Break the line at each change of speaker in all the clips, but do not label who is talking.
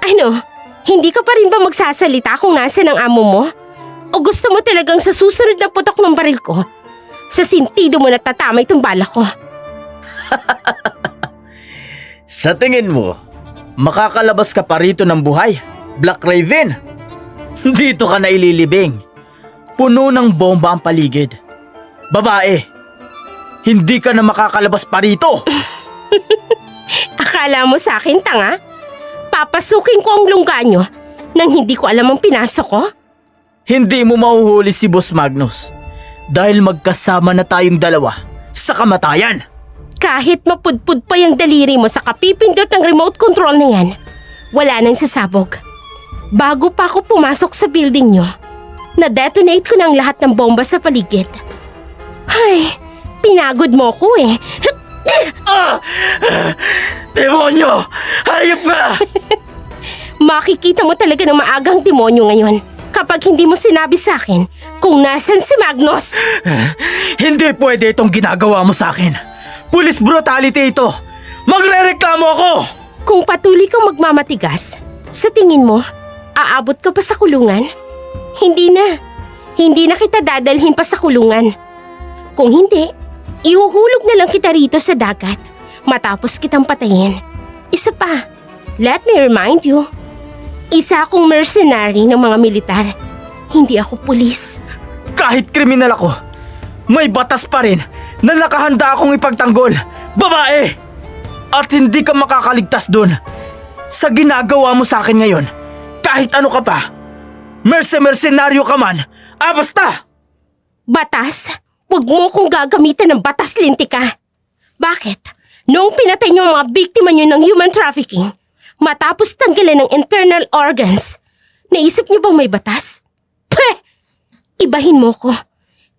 Ano? Hindi ka pa rin ba magsasalita kung nasa ng amo mo? O gusto mo talagang sa susunod na putok ng baril ko, sa sintido mo natatamay itong bala ko?
Sa tingin mo, makakalabas ka pa rito ng buhay, Black Raven? Dito ka na ililibing. Puno ng bomba ang paligid. Babae, hindi ka na makakalabas pa rito.
Akala mo sa akin, tanga? Papasukin ko ang lungga nyo nang hindi ko alam ang pinasok ko?
Hindi mo mahuhuli si Boss Magnus dahil magkasama na tayong dalawa sa kamatayan.
Kahit mapudpud pa yung daliri mo sa kapipindot ng remote control na yan, wala nang sasabog. Bago pa ako pumasok sa building nyo, na-detonate ko na ang lahat ng bomba sa paligid. Ay, pinagod mo ko eh.
Demonyo! Hayop ka!
Makikita mo talaga ng maagang demonyo ngayon kapag hindi mo sinabi sa akin kung nasan si Magnus.
Hindi pwede itong ginagawa mo sa akin. Police brutality ito. Magrereklamo ako!
Kung patuloy kang magmamatigas, sa tingin mo, aabot ka pa sa kulungan? Hindi na. Hindi na kita dadalhin pa sa kulungan. Kung hindi, ihuhulog na lang kita rito sa dagat matapos kitang patayin. Isa pa, let me remind you, isa akong mercenary ng mga militar. Hindi ako pulis.
Kahit kriminal ako, may batas pa rin na nakahanda akong ipagtanggol. Babae! At hindi ka makakaligtas dun sa ginagawa mo sa akin ngayon. Kahit ano ka pa. Mercenaryo ka man. Basta!
Batas? Huwag mo kong gagamitan ng batas, lintika. Bakit? Noong pinatay niyo ang mga biktima niyo ng human trafficking, matapos tanggalan ng internal organs, naisip niyo bang may batas? Pweh! Ibahin mo ko.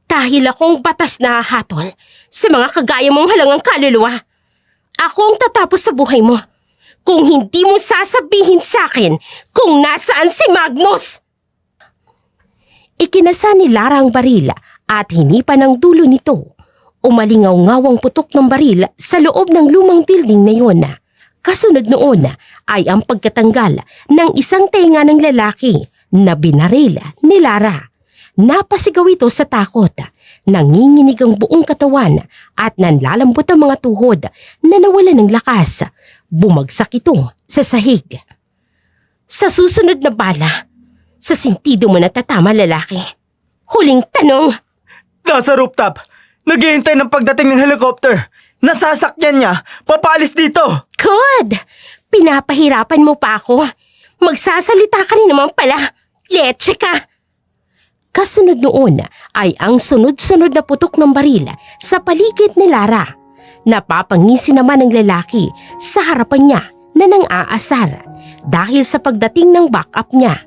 Dahil akong batas na hahatol sa mga kagaya mong halangang kaluluwa. Ako ang tatapos sa buhay mo kung hindi mo sasabihin sa akin kung nasaan si Magnus! Ikinasa ni Lara ang baril at hinipan ang dulo nito. Umalingaw-ngawang putok ng baril sa loob ng lumang building na yun. Kasunod noon ay ang pagkatanggal ng isang tenga ng lalaki na binaril ni Lara. Napasigaw ito sa takot. Nanginginig ang buong katawan at nanlalambot ang mga tuhod na nawalan ng lakas. Bumagsak ito sa sahig. Sa susunod na bala, sa sintido mo natatama, lalaki. Huling tanong.
Nasa rooftop. Naghihintay ng pagdating ng helicopter. Nasasakyan niya. Papalis dito.
Good! Pinapahirapan mo pa ako. Magsasalita ka rin naman pala. Leche ka! Kasunod noon ay ang sunod-sunod na putok ng baril sa paligid ni Lara. Napapangisi naman ng lalaki sa harapan niya na nang-aasar dahil sa pagdating ng backup niya.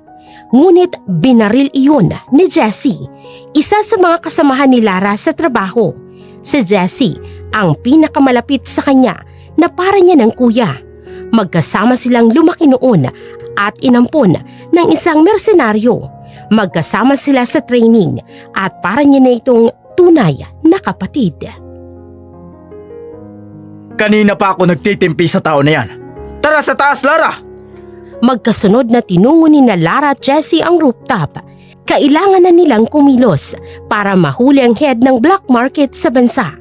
Ngunit binaril iyon ni Jessie, isa sa mga kasamahan ni Lara sa trabaho. Si Jessie ang pinakamalapit sa kanya na para niya ng kuya. Magkasama silang lumaki noon at inampon ng isang mersenaryo. Magkasama sila sa training at para niya na itong tunay na kapatid.
Kanina pa ako nagtitimpi sa tao na yan. Tara sa taas, Lara!
Magkasunod na tinungo ni na Lara at Jessie ang rooftop. Kailangan na nilang kumilos para mahuli ang head ng black market sa bansa.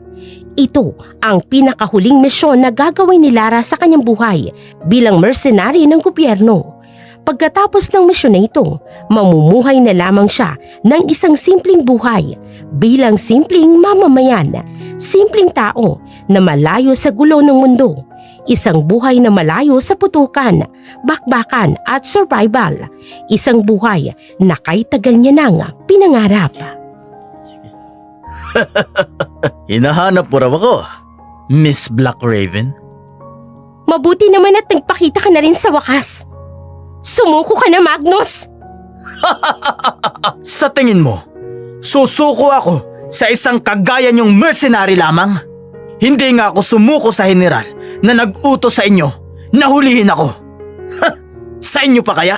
Ito ang pinakahuling misyon na gagawin ni Lara sa kanyang buhay bilang mercenary ng gobyerno. Pagkatapos ng misyon na ito, mamumuhay na lamang siya ng isang simpleng buhay bilang simpleng mamamayan, simpleng tao na malayo sa gulo ng mundo. Isang buhay na malayo sa putukan, bakbakan at survival. Isang buhay na kay tagal niya nang pinangarap.
Hinahanap mo raw ako, Miss Black Raven.
Mabuti naman at nagpakita ka na rin sa wakas. Sumuko ka na, Magnus!
Sa tingin mo, susuko ako sa isang kagaya niyong mercenary lamang? Hindi nga ako sumuko sa general na nag-utos sa inyo na hulihin ako. Sa inyo pa kaya?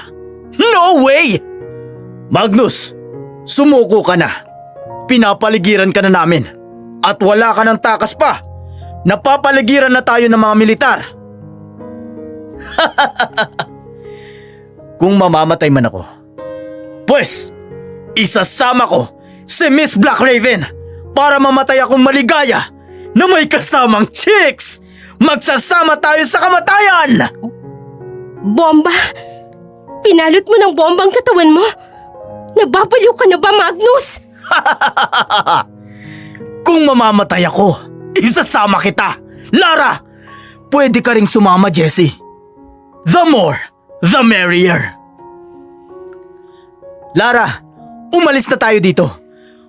No way! Magnus, sumuko ka na. Pinapaligiran ka na namin. At wala ka ng takas pa. Napapaligiran na tayo ng mga militar. Kung mamamatay man ako, pues, isasama ko si Miss Black Raven para mamatay akong maligaya na may kasamang chicks! Magsasama tayo sa kamatayan!
Bomba? Pinalot mo ng bomba ang katawan mo? Nababaliw ka na ba, Magnus?
Kung mamamatay ako, isasama kita! Lara! Pwede ka ring sumama, Jessie. The more, the merrier. Lara, umalis na tayo dito.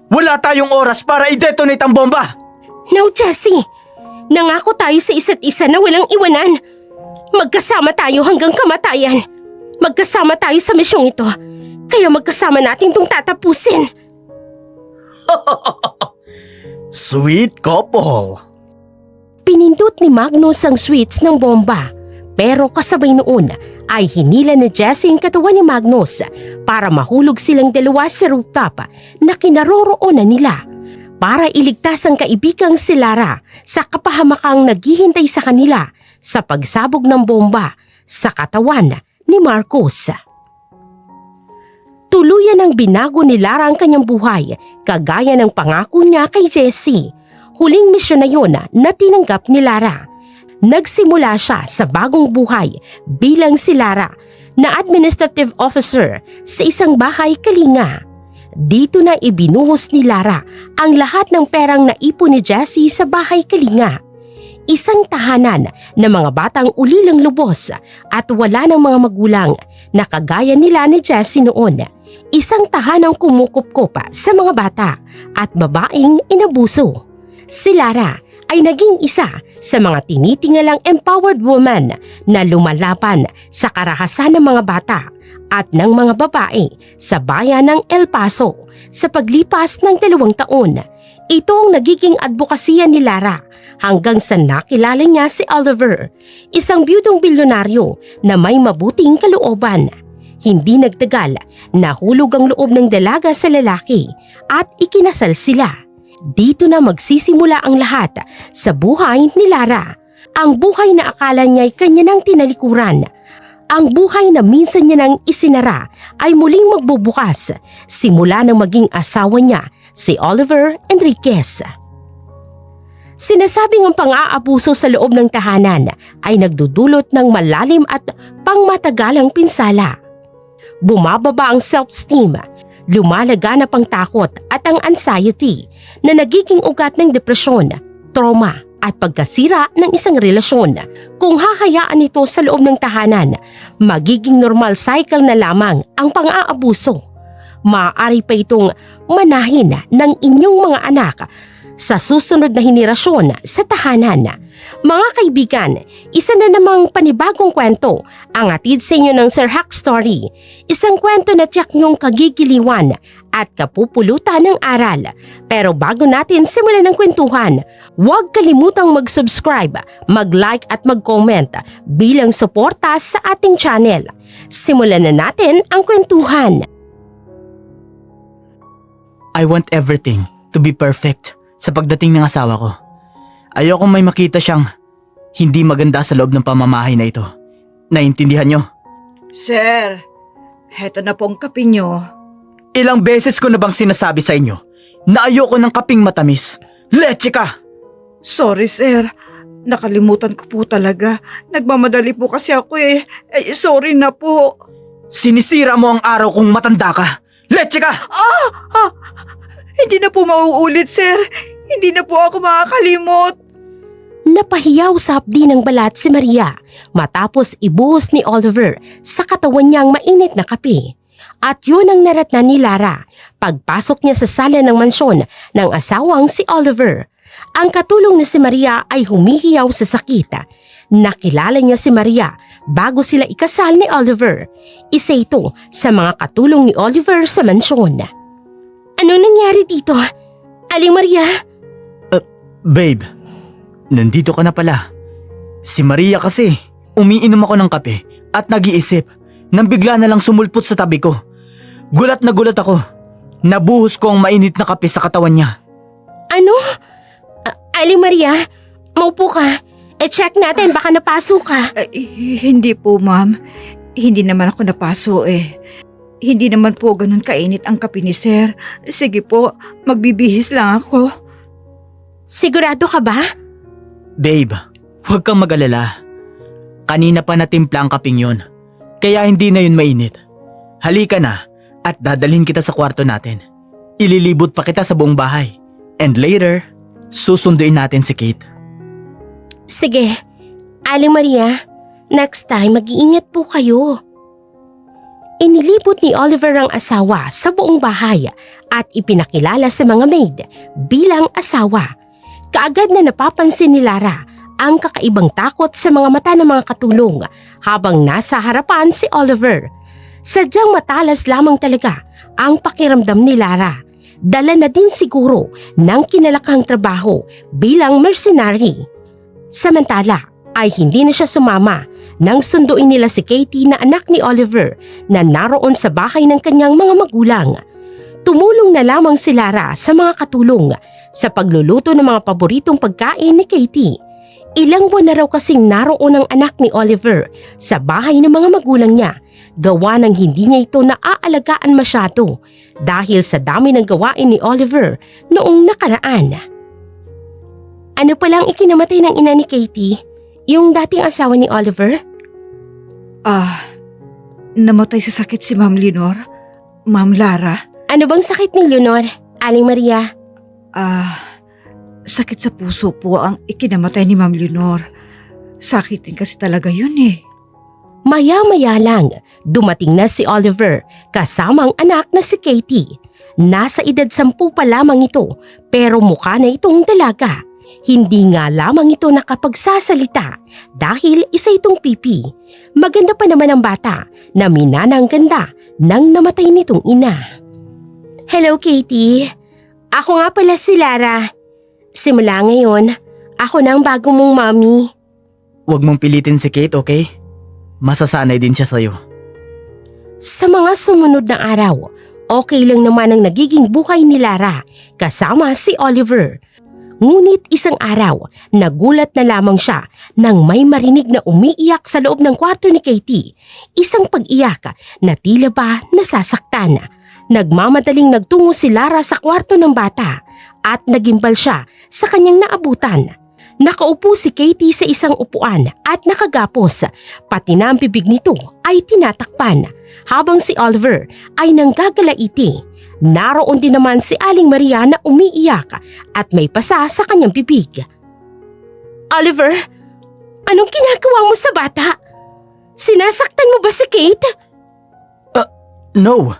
Wala tayong oras para i-detonate ang bomba.
No, Jessie. Nangako tayo sa isa't isa na walang iwanan. Magkasama tayo hanggang kamatayan. Magkasama tayo sa misyong ito. Kaya magkasama natin itong tatapusin.
Sweet couple.
Pinindot ni Magnus ang switch ng bomba. Pero kasabay noon ay hinila ni Jessie ang katawan ni Magnus para mahulog silang dalawa sa rooftop na kinaroroonan nila para iligtas ang kaibigang si Lara sa kapahamakang naghihintay sa kanila sa pagsabog ng bomba sa katawan ni Marcos. Tuluyan ang binago ni Lara ang kanyang buhay kagaya ng pangako niya kay Jessie. Huling misyon na yun na tinanggap ni Lara. Nagsimula siya sa bagong buhay bilang si Lara na administrative officer sa isang bahay Kalinga. Dito na ibinuhos ni Lara ang lahat ng perang naipon ni Jessie sa bahay Kalinga. Isang tahanan ng mga batang ulilang lubos at wala ng mga magulang na kagaya nila ni Jessie noon. Isang tahanang kumukupkup sa mga bata at babaeng inabuso. Si Lara ay naging isa sa mga tinitingalang empowered woman na lumalaban sa karahasan ng mga bata at ng mga babae sa bayan ng El Paso. Sa paglipas ng 2 taon, ito ang nagiging advokasya ni Lara hanggang sa nakilala niya si Oliver, isang biyudong bilyonaryo na may mabuting kalooban. Hindi nagtagal, nahulog ang loob ng dalaga sa lalaki at ikinasal sila. Dito na magsisimula ang lahat sa buhay ni Lara. Ang buhay na akala niya'y kanya nang tinalikuran. Ang buhay na minsan niya nang isinara ay muling magbubukas simula nang maging asawa niya si Oliver Enriquez. Sinasabing ang pang-aabuso sa loob ng tahanan ay nagdudulot ng malalim at pangmatagalang pinsala. Bumababa ang self-esteem, lumalaganap ang takot at ang anxiety na nagiging ugat ng depresyon, trauma at pagkasira ng isang relasyon. Kung hahayaan ito sa loob ng tahanan, magiging normal cycle na lamang ang pang-aabuso. Maaari pa itong manahin ng inyong mga anak sa susunod na henerasyon sa tahanan. Mga kaibigan, isa na namang panibagong kwento ang hatid sa inyo ng Sir Hack Story. Isang kwento na tiyak niyong kagigiliwan at kapupulutan ng aral. Pero bago natin simulan ng kwentuhan, huwag kalimutang mag-subscribe, mag-like at mag-comment bilang suporta sa ating channel. Simulan na natin ang kwentuhan.
I want everything to be perfect sa pagdating ng asawa ko. Ayokong may makita siyang hindi maganda sa loob ng pamamahay na ito. Naintindihan niyo?
Sir, heto na pong kape nyo.
Ilang beses ko na bang sinasabi sa inyo na ayoko ng kaping matamis? Leche ka!
Sorry sir, nakalimutan ko po talaga. Nagmamadali po kasi ako eh. Sorry na po.
Sinisira mo ang araw kung matanda ka. Leche ka!
Hindi na po mauulit sir. Hindi na po ako makakalimot.
Napahiyaw sa hapdi ng balat si Maria matapos ibuhos ni Oliver sa katawan niyang mainit na kape. At yun ang naratnan ni Lara pagpasok niya sa sala ng mansyon ng asawang si Oliver. Ang katulong ni si Maria ay humihiyaw sa sakit. Nakilala niya si Maria bago sila ikasal ni Oliver. Isa ito sa mga katulong ni Oliver sa mansyon. Anong nangyari dito? Aling Maria?
Babe, nandito ka na pala. Si Maria kasi, umiinom ako ng kape at nag-iisip nang bigla na lang sumulpot sa tabi ko. Gulat na gulat ako. Nabuhos ko ang mainit na kape sa katawan niya.
Ano? Aling Maria, maupo ka. E-check natin baka napasok ka.
Hindi po ma'am. Hindi naman ako napaso eh. Hindi naman po ganun kainit ang kape ni Sir. Sige po, magbibihis lang ako.
Sigurado ka ba?
Babe, huwag kang mag-alala. Kanina pa natimpla ang kaping yun. Kaya hindi na yun mainit. Halika na at dadalhin kita sa kwarto natin. Ililibot pa kita sa buong bahay. And later, susunduin natin si Kate.
Sige, Aling Maria, next time mag-iingat po kayo. Inilibot ni Oliver ang asawa sa buong bahay at ipinakilala sa mga maid bilang asawa. Kaagad na napapansin ni Lara ang kakaibang takot sa mga mata ng mga katulong habang nasa harapan si Oliver. Sadyang matalas lamang talaga ang pakiramdam ni Lara. Dala na din siguro ng kinalakang trabaho bilang mercenary. Samantala ay hindi na siya sumama nang sunduin nila si Katie na anak ni Oliver na naroon sa bahay ng kanyang mga magulang. Tumulong na lamang si Lara sa mga katulong sa pagluluto ng mga paboritong pagkain ni Katie. Ilang buwan na raw kasing naroon ang anak ni Oliver sa bahay ng mga magulang niya, gawa ng hindi niya ito naaalagaan masyado dahil sa dami ng gawain ni Oliver noong nakaraan. Ano palang ikinamatay ng ina ni Katie? Yung dating asawa ni Oliver?
Namatay sa sakit si Ma'am Leonor. Ma'am Lara.
Ano bang sakit ni Leonor, Aling Maria?
Sakit sa puso po ang ikinamatay ni Ma'am Leonor. Sakitin kasi talaga yun eh.
Maya-maya lang, dumating na si Oliver kasama ang anak na si Katie. Nasa edad 10 pa lamang ito pero mukha na itong dalaga. Hindi nga lamang ito nakapagsasalita dahil isa itong pipi. Maganda pa naman ang bata na minana ang ganda nang namatay nitong ina. Hello Katie, ako nga pala si Lara. Simula ngayon, ako na ang bago mong mommy.
Huwag mong pilitin si Kate, okay? Masasanay din siya sa'yo.
Sa mga sumunod na araw, okay lang naman ang nagiging buhay ni Lara kasama si Oliver. Ngunit isang araw, nagulat na lamang siya nang may marinig na umiiyak sa loob ng kwarto ni Katie. Isang pag-iyak na tila ba nasasaktan. Nagmamadaling nagtungo si Lara sa kwarto ng bata at nagimbal siya sa kanyang naabutan. Nakaupo si Katie sa isang upuan at nakagapos, pati na ang bibig nito ay tinatakpan habang si Oliver ay nanggagalaiti. Naroon din naman si Aling Maria na umiiyak at may pasa sa kanyang bibig. Oliver, anong ginagawa mo sa bata? Sinasaktan mo ba si Kate?
No,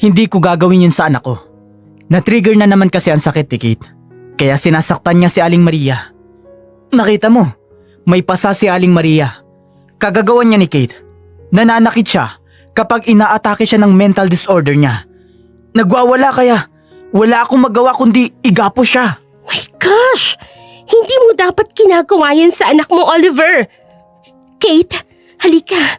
hindi ko gagawin yun sa anak ko. Na-trigger na naman kasi ang sakit ni Kate, kaya sinasaktan niya si Aling Maria. Nakita mo, may pasa si Aling Maria. Kagagawan niya ni Kate. Nananakit siya kapag inaatake siya ng mental disorder niya. Nagwawala kaya wala akong magawa kundi igapo siya.
My gosh! Hindi mo dapat ginagawa yan sa anak mo, Oliver! Kate, halika!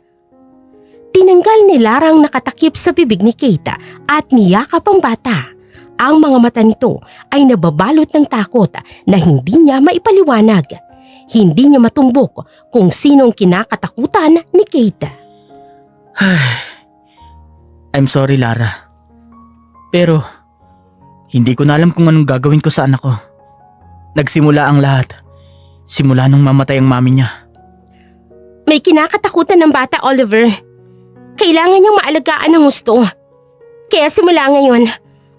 Tinanggal ni Lara ang nakatakip sa bibig ni Kate at niyakap ang bata. Ang mga mata nito ay nababalot ng takot na hindi niya maipaliwanag. Hindi niya matumbok kung sinong kinakatakutan ni Kate.
I'm sorry, Lara. Pero, hindi ko na alam kung anong gagawin ko sa anak ko. Nagsimula ang lahat. Simula nung mamatay ang mami niya.
May kinakatakutan ng bata, Oliver. Kailangan niyang maalagaan ng gusto. Kaya simula ngayon,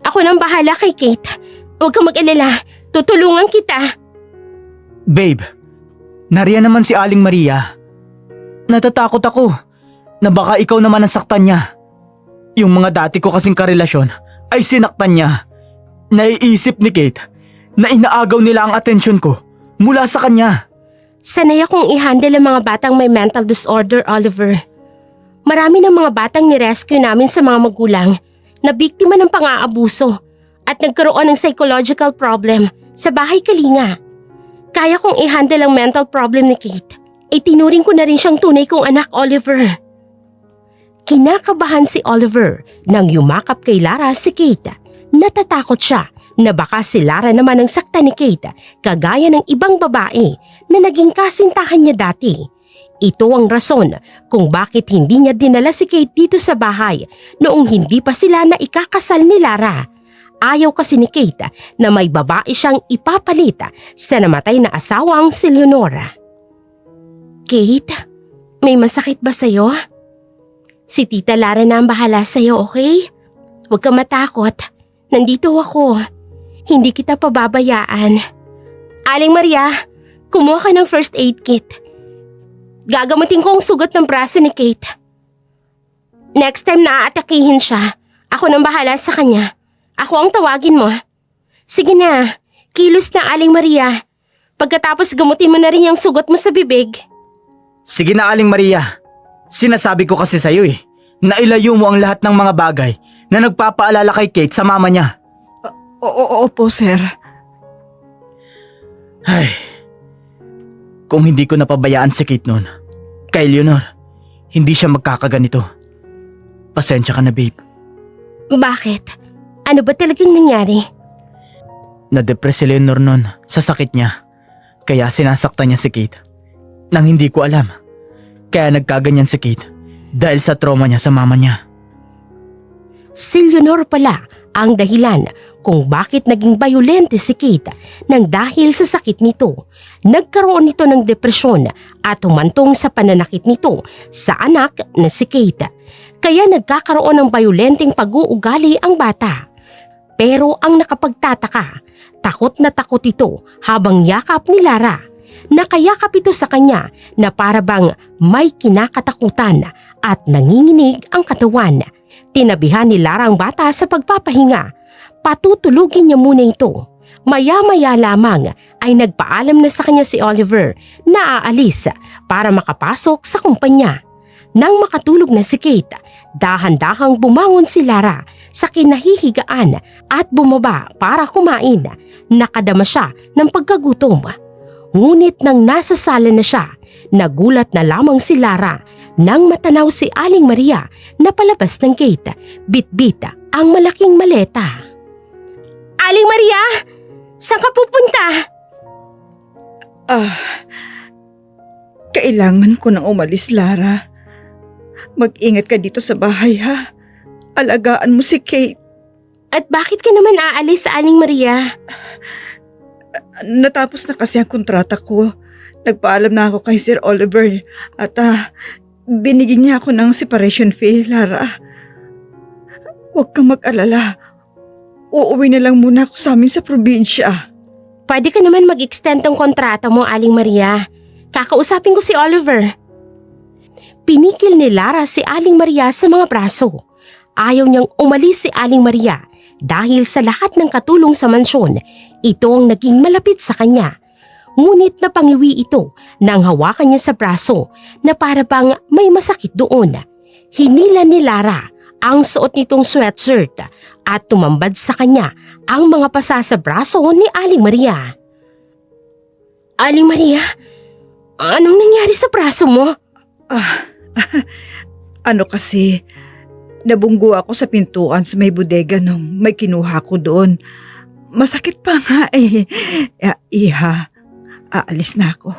ako nang bahala kay Kate. Huwag kang mag-alala, tutulungan kita.
Babe, nariyan naman si Aling Maria. Natatakot ako na baka ikaw naman ang saktan niya. Yung mga dati ko kasing karelasyon ay sinaktan niya. Naiisip ni Kate na inaagaw nila ang atensyon ko mula sa kanya.
Sanay akong i-handle ang mga batang may mental disorder, Oliver. Marami ng mga batang ni-rescue namin sa mga magulang na biktima ng pang-aabuso at nagkaroon ng psychological problem sa bahay kalinga. Kaya kong i-handle ang mental problem ni Kate. Itinuring ko na rin siyang tunay kong anak, Oliver. Kinakabahan si Oliver nang yumakap kay Lara si Kate. Natatakot siya na baka si Lara naman ang sakta ni Kate kagaya ng ibang babae na naging kasintahan niya dati. Ito ang rason kung bakit hindi niya dinala si Kate dito sa bahay noong hindi pa sila na ikakasal ni Lara. Ayaw kasi ni Kate na may babae siyang ipapalit sa namatay na asawang si Leonora. Kate, may masakit ba sa'yo? Si Tita Lara na ang bahala sa'yo, okay? Huwag ka matakot. Nandito ako. Hindi kita pababayaan. Aling Maria, kumuha ka ng first aid kit. Gagamutin ko ang sugat ng braso ni Kate. Next time na aatakihin siya, ako nang bahala sa kanya. Ako ang tawagin mo. Sige na, kilos na Aling Maria. Pagkatapos gamutin mo na rin yung sugat mo sa bibig.
Sige na, Aling Maria. Sinasabi ko kasi sa'yo na ilayo mo ang lahat ng mga bagay na nagpapaalala kay Kate sa mama niya.
Opo, sir.
Ay, kung hindi ko napabayaan si Kate noon, kay Leonor, hindi siya magkakaganito. Pasensya ka na, babe.
Bakit? Ano ba talagang nangyari?
Na-depress si Leonor noon sa sakit niya, kaya sinasaktan niya si Kate. Nang hindi ko alam, kaya nagkaganyan si Kate dahil sa trauma niya sa mama niya.
Si Leonor pala ang dahilan kung bakit naging bayolente si Kate nang dahil sa sakit nito. Nagkaroon nito ng depresyon at humantong sa pananakit nito sa anak na si Kate. Kaya nagkakaroon ng bayolenteng pag-uugali ang bata. Pero ang nakapagtataka, takot na takot ito habang yakap ni Lara. Nakayakap ito sa kanya na parabang may kinakatakutan at nanginginig ang katawan. Tinabihan ni Lara ang bata sa pagpapahinga. Patutulugin niya muna ito. Maya-maya lamang ay nagpaalam na sa kanya si Oliver na aalis para makapasok sa kumpanya. Nang makatulog na si Kate, dahan-dahang bumangon si Lara sa kinahihigaan at bumaba para kumain. Nakadama siya ng pagkagutom. Ngunit nang nasa sala na siya, nagulat na lamang si Lara nang matanaw si Aling Maria na palabas ng gate, bit-bit ang malaking maleta. Aling Maria! Saan ka pupunta?
Kailangan ko nang umalis, Lara. Mag-ingat ka dito sa bahay, ha? Alagaan mo si Kate.
At bakit ka naman aalis, Aling Maria?
Natapos na kasi ang kontrata ko. Nagpaalam na ako kay Sir Oliver at binigyan niya ako ng separation fee, Lara. Huwag kang mag-alala. Uuwi na lang muna ako sa amin sa probinsya.
Pwede ka naman mag-extend ng kontrata mo, Aling Maria. Kakausapin ko si Oliver. Pinikil ni Lara si Aling Maria sa mga braso. Ayaw niyang umalis si Aling Maria dahil sa lahat ng katulong sa mansyon, ito ang naging malapit sa kanya. Ngunit napangiwi ito nang hawakan niya sa braso na para bang may masakit doon. Hinila ni Lara ang suot nitong sweatshirt at tumambad sa kanya ang mga pasa sa braso ni Aling Maria. Aling Maria, anong nangyari sa braso mo?
Ano kasi, nabunggo ako sa pintuan sa may bodega nung may kinuha ko doon. Masakit pa nga eh. Iha, aalis na ako.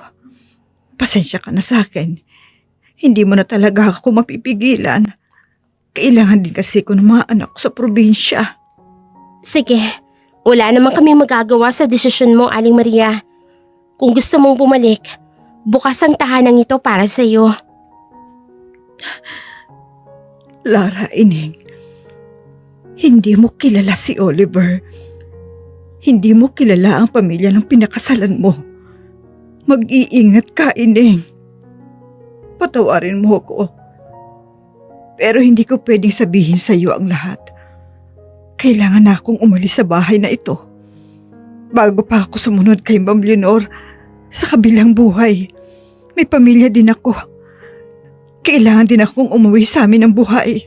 Pasensya ka na sa akin. Hindi mo na talaga ako mapipigilan. Kailangan din kasi ko ng mga anak ko sa probinsya.
Sige, wala naman kami magagawa sa desisyon mo, Aling Maria. Kung gusto mong bumalik, bukas ang tahanang ito para sa iyo.
Lara, Ining, hindi mo kilala si Oliver. Hindi mo kilala ang pamilya ng pinakasalan mo. Mag-iingat ka, Ining. Patawarin mo ako. Pero hindi ko pwedeng sabihin sa iyo ang lahat. Kailangan na akong umalis sa bahay na ito. Bago pa ako sumunod kay Ma'am Leonor sa kabilang buhay. May pamilya din ako. Kailangan din akong umuwi sa amin ng buhay.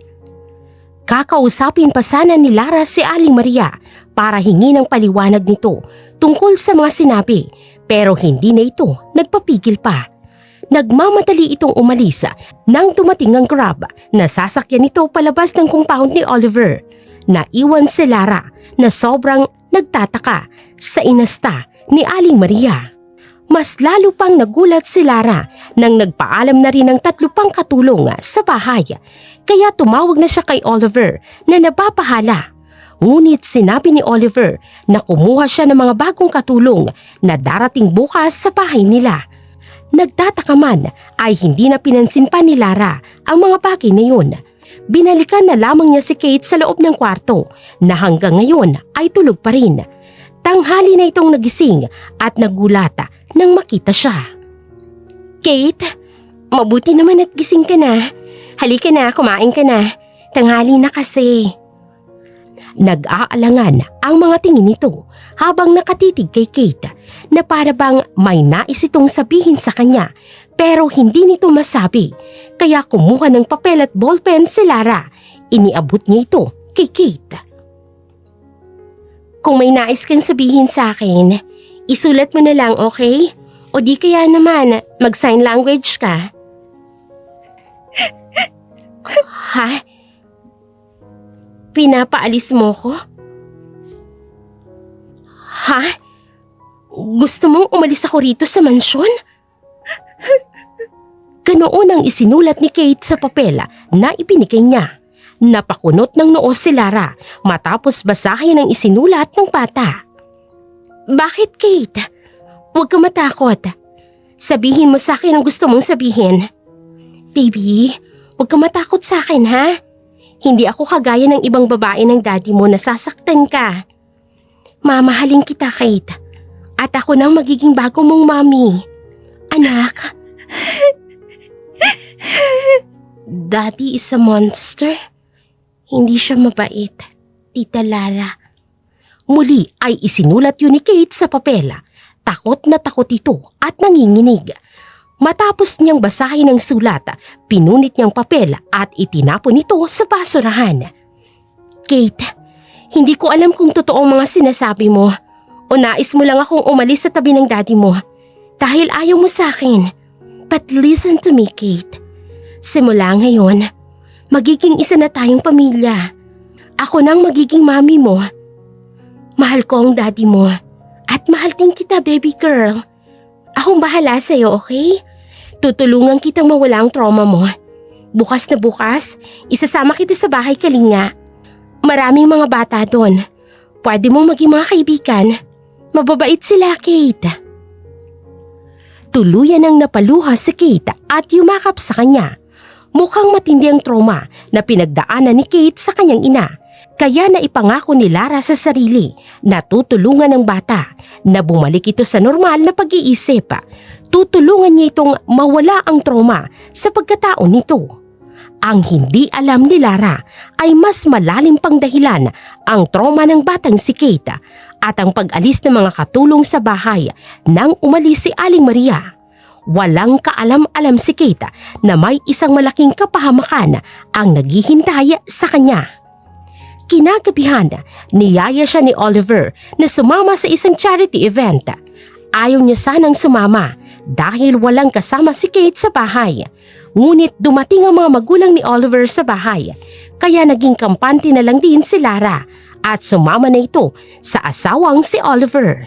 Kakausapin pa sana ni Lara si Aling Maria para hingi ng paliwanag nito tungkol sa mga sinabi, pero hindi na ito nagpapigil pa. Nagmamadali itong umalis nang dumating ang Grab na sasakyan nito palabas ng compound ni Oliver. Naiwan si Lara na sobrang nagtataka sa inasta ni Aling Maria. Mas lalo pang nagulat si Lara nang nagpaalam na rin ng 3 pang katulong sa bahay. Kaya tumawag na siya kay Oliver na nababahala. Ngunit sinabi ni Oliver na kumuha siya ng mga bagong katulong na darating bukas sa bahay nila. Nagtataka man ay hindi na pinansin pa ni Lara ang mga bagay na yun. Binalikan na lamang niya si Kate sa loob ng kwarto na hanggang ngayon ay tulog pa rin. Tanghali na itong nagising at nagulata nang makita siya. Kate, mabuti naman at gising ka na. Halika na, kumain ka na. Tanghali na kasi. Nag-aalangan ang mga tingin nito habang nakatitig kay Kate na para bang may nais itong sabihin sa kanya pero hindi nito masabi. Kaya kumuha ng papel at ballpen si Lara. Iniabot niya ito kay Kate. Kung may nais kang sabihin sa akin, isulat mo na lang, okay? O di kaya naman, mag-sign language ka. Ha? Pinapaalis mo ko? Ha? Gusto mong umalis ako rito sa mansyon? Ganoon ang isinulat ni Kate sa papel na ibinigay niya. Napakunot ng noo si Lara matapos basahin ang isinulat ng bata. Bakit, Kate? Huwag ka matakot. Sabihin mo sa akin ang gusto mong sabihin. Baby, huwag ka matakot sa akin, ha? Hindi ako kagaya ng ibang babae ng daddy mo na sasaktan ka. Mamahalin kita, Kate. At ako nang magiging bago mong mami. Anak. Daddy is a monster. Hindi siya mabait, Tita Lara. Muli ay isinulat yun ni Kate sa papel. Takot na takot ito at nanginginig. Matapos niyang basahin ang sulat, pinunit niyang papel at itinapon ito sa basurahan. Kate, hindi ko alam kung totoong mga sinasabi mo o nais mo lang akong umalis sa tabi ng daddy mo dahil ayaw mo sa akin. But listen to me, Kate. Simula ngayon, magiging isa na tayong pamilya. Ako nang magiging mami mo. Mahal ko ang daddy mo at mahal din kita, baby girl. Akong bahala sa'yo, okay? Tutulungan kitang mawala ang trauma mo. Bukas na bukas, isasama kita sa bahay Kalinga. Maraming mga bata doon. Pwede mong maging mga kaibigan. Mababait sila, Kate. Tuluyan ang napaluha si Kate at yumakap sa kanya. Mukhang matindi ang trauma na pinagdaanan ni Kate sa kanyang ina. Kaya naipangako ni Lara sa sarili na tutulungan ng bata na bumalik ito sa normal na pag-iisip. Tutulungan niya itong mawala ang trauma sa pagkatao nito. Ang hindi alam ni Lara ay mas malalim pang dahilan ang trauma ng batang si Kate at ang pag-alis ng mga katulong sa bahay nang umalis si Aling Maria. Walang kaalam-alam si Kate na may isang malaking kapahamakan ang naghihintay sa kanya. Kinagabihan, niyaya siya ni Oliver na sumama sa isang charity event. Ayaw niya sanang sumama dahil walang kasama si Kate sa bahay. Ngunit dumating ang mga magulang ni Oliver sa bahay, kaya naging kampante na lang din si Lara at sumama na ito sa asawang si Oliver.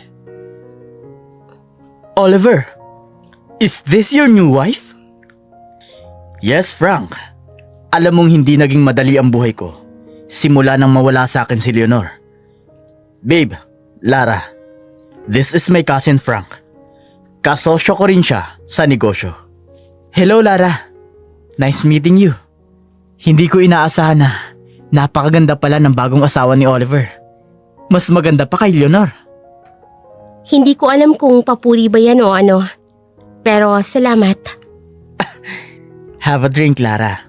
Oliver, is this your new wife? Yes, Frank. Alam mong hindi naging madali ang buhay ko simula nang mawala sa akin si Leonor. Babe, Lara, this is my cousin Frank. Kasosyo ko rin siya sa negosyo. Hello, Lara. Nice meeting you. Hindi ko inaasahan na napakaganda pala ng bagong asawa ni Oliver. Mas maganda pa kay Leonor.
Hindi ko alam kung papuri ba yan o ano. Pero salamat.
Have a drink, Lara.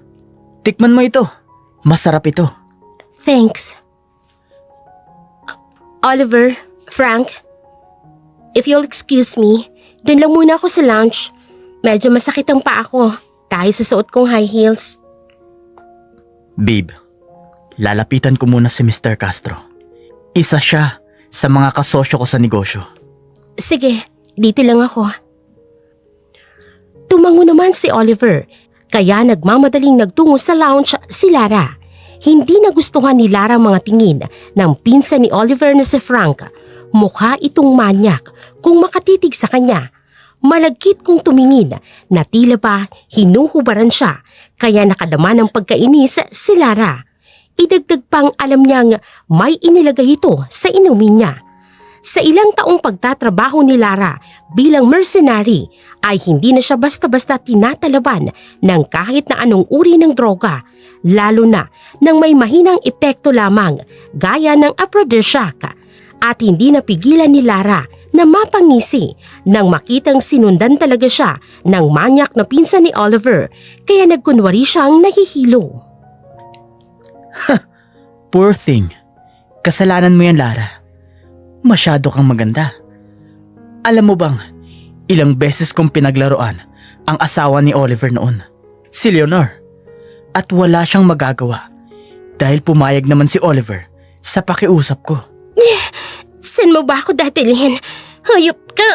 Tikman mo ito. Masarap ito.
Thanks. Oliver, Frank, if you'll excuse me, dun lang muna ako sa lounge. Medyo masakit ang paa ko dahil sa suot kong high heels.
Babe, lalapitan ko muna si Mr. Castro. Isa siya sa mga kasosyo ko sa negosyo.
Sige, dito lang ako. Tumango naman si Oliver, kaya nagmamadaling nagtungo sa lounge si Lara. Hindi nagustuhan ni Lara ang mga tingin ng pinsan ni Oliver na si Frank. Mukha itong manyak kung makatitig sa kanya. Malagkit kong tumingin na tila ba hinuhubaran siya kaya nakadama ng pagkainis si Lara. Idagdag pang alam niyang may inilagay ito sa inumin niya. Sa ilang taong pagtatrabaho ni Lara bilang mercenary ay hindi na siya basta-basta tinatalaban ng kahit na anong uri ng droga, lalo na nang may mahinang epekto lamang gaya ng aphrodisiac. At hindi napigilan ni Lara na mapangisi nang makitang sinundan talaga siya ng manyak na pinsan ni Oliver kaya nagkunwari siyang nahihilo.
Poor thing. Kasalanan mo yan, Lara. Masyado kang maganda. Alam mo bang, ilang beses kong pinaglaruan ang asawa ni Oliver noon, si Leonor. At wala siyang magagawa dahil pumayag naman si Oliver sa pakiusap ko.
Saan mo ba ako dadalhin? Hayop ka!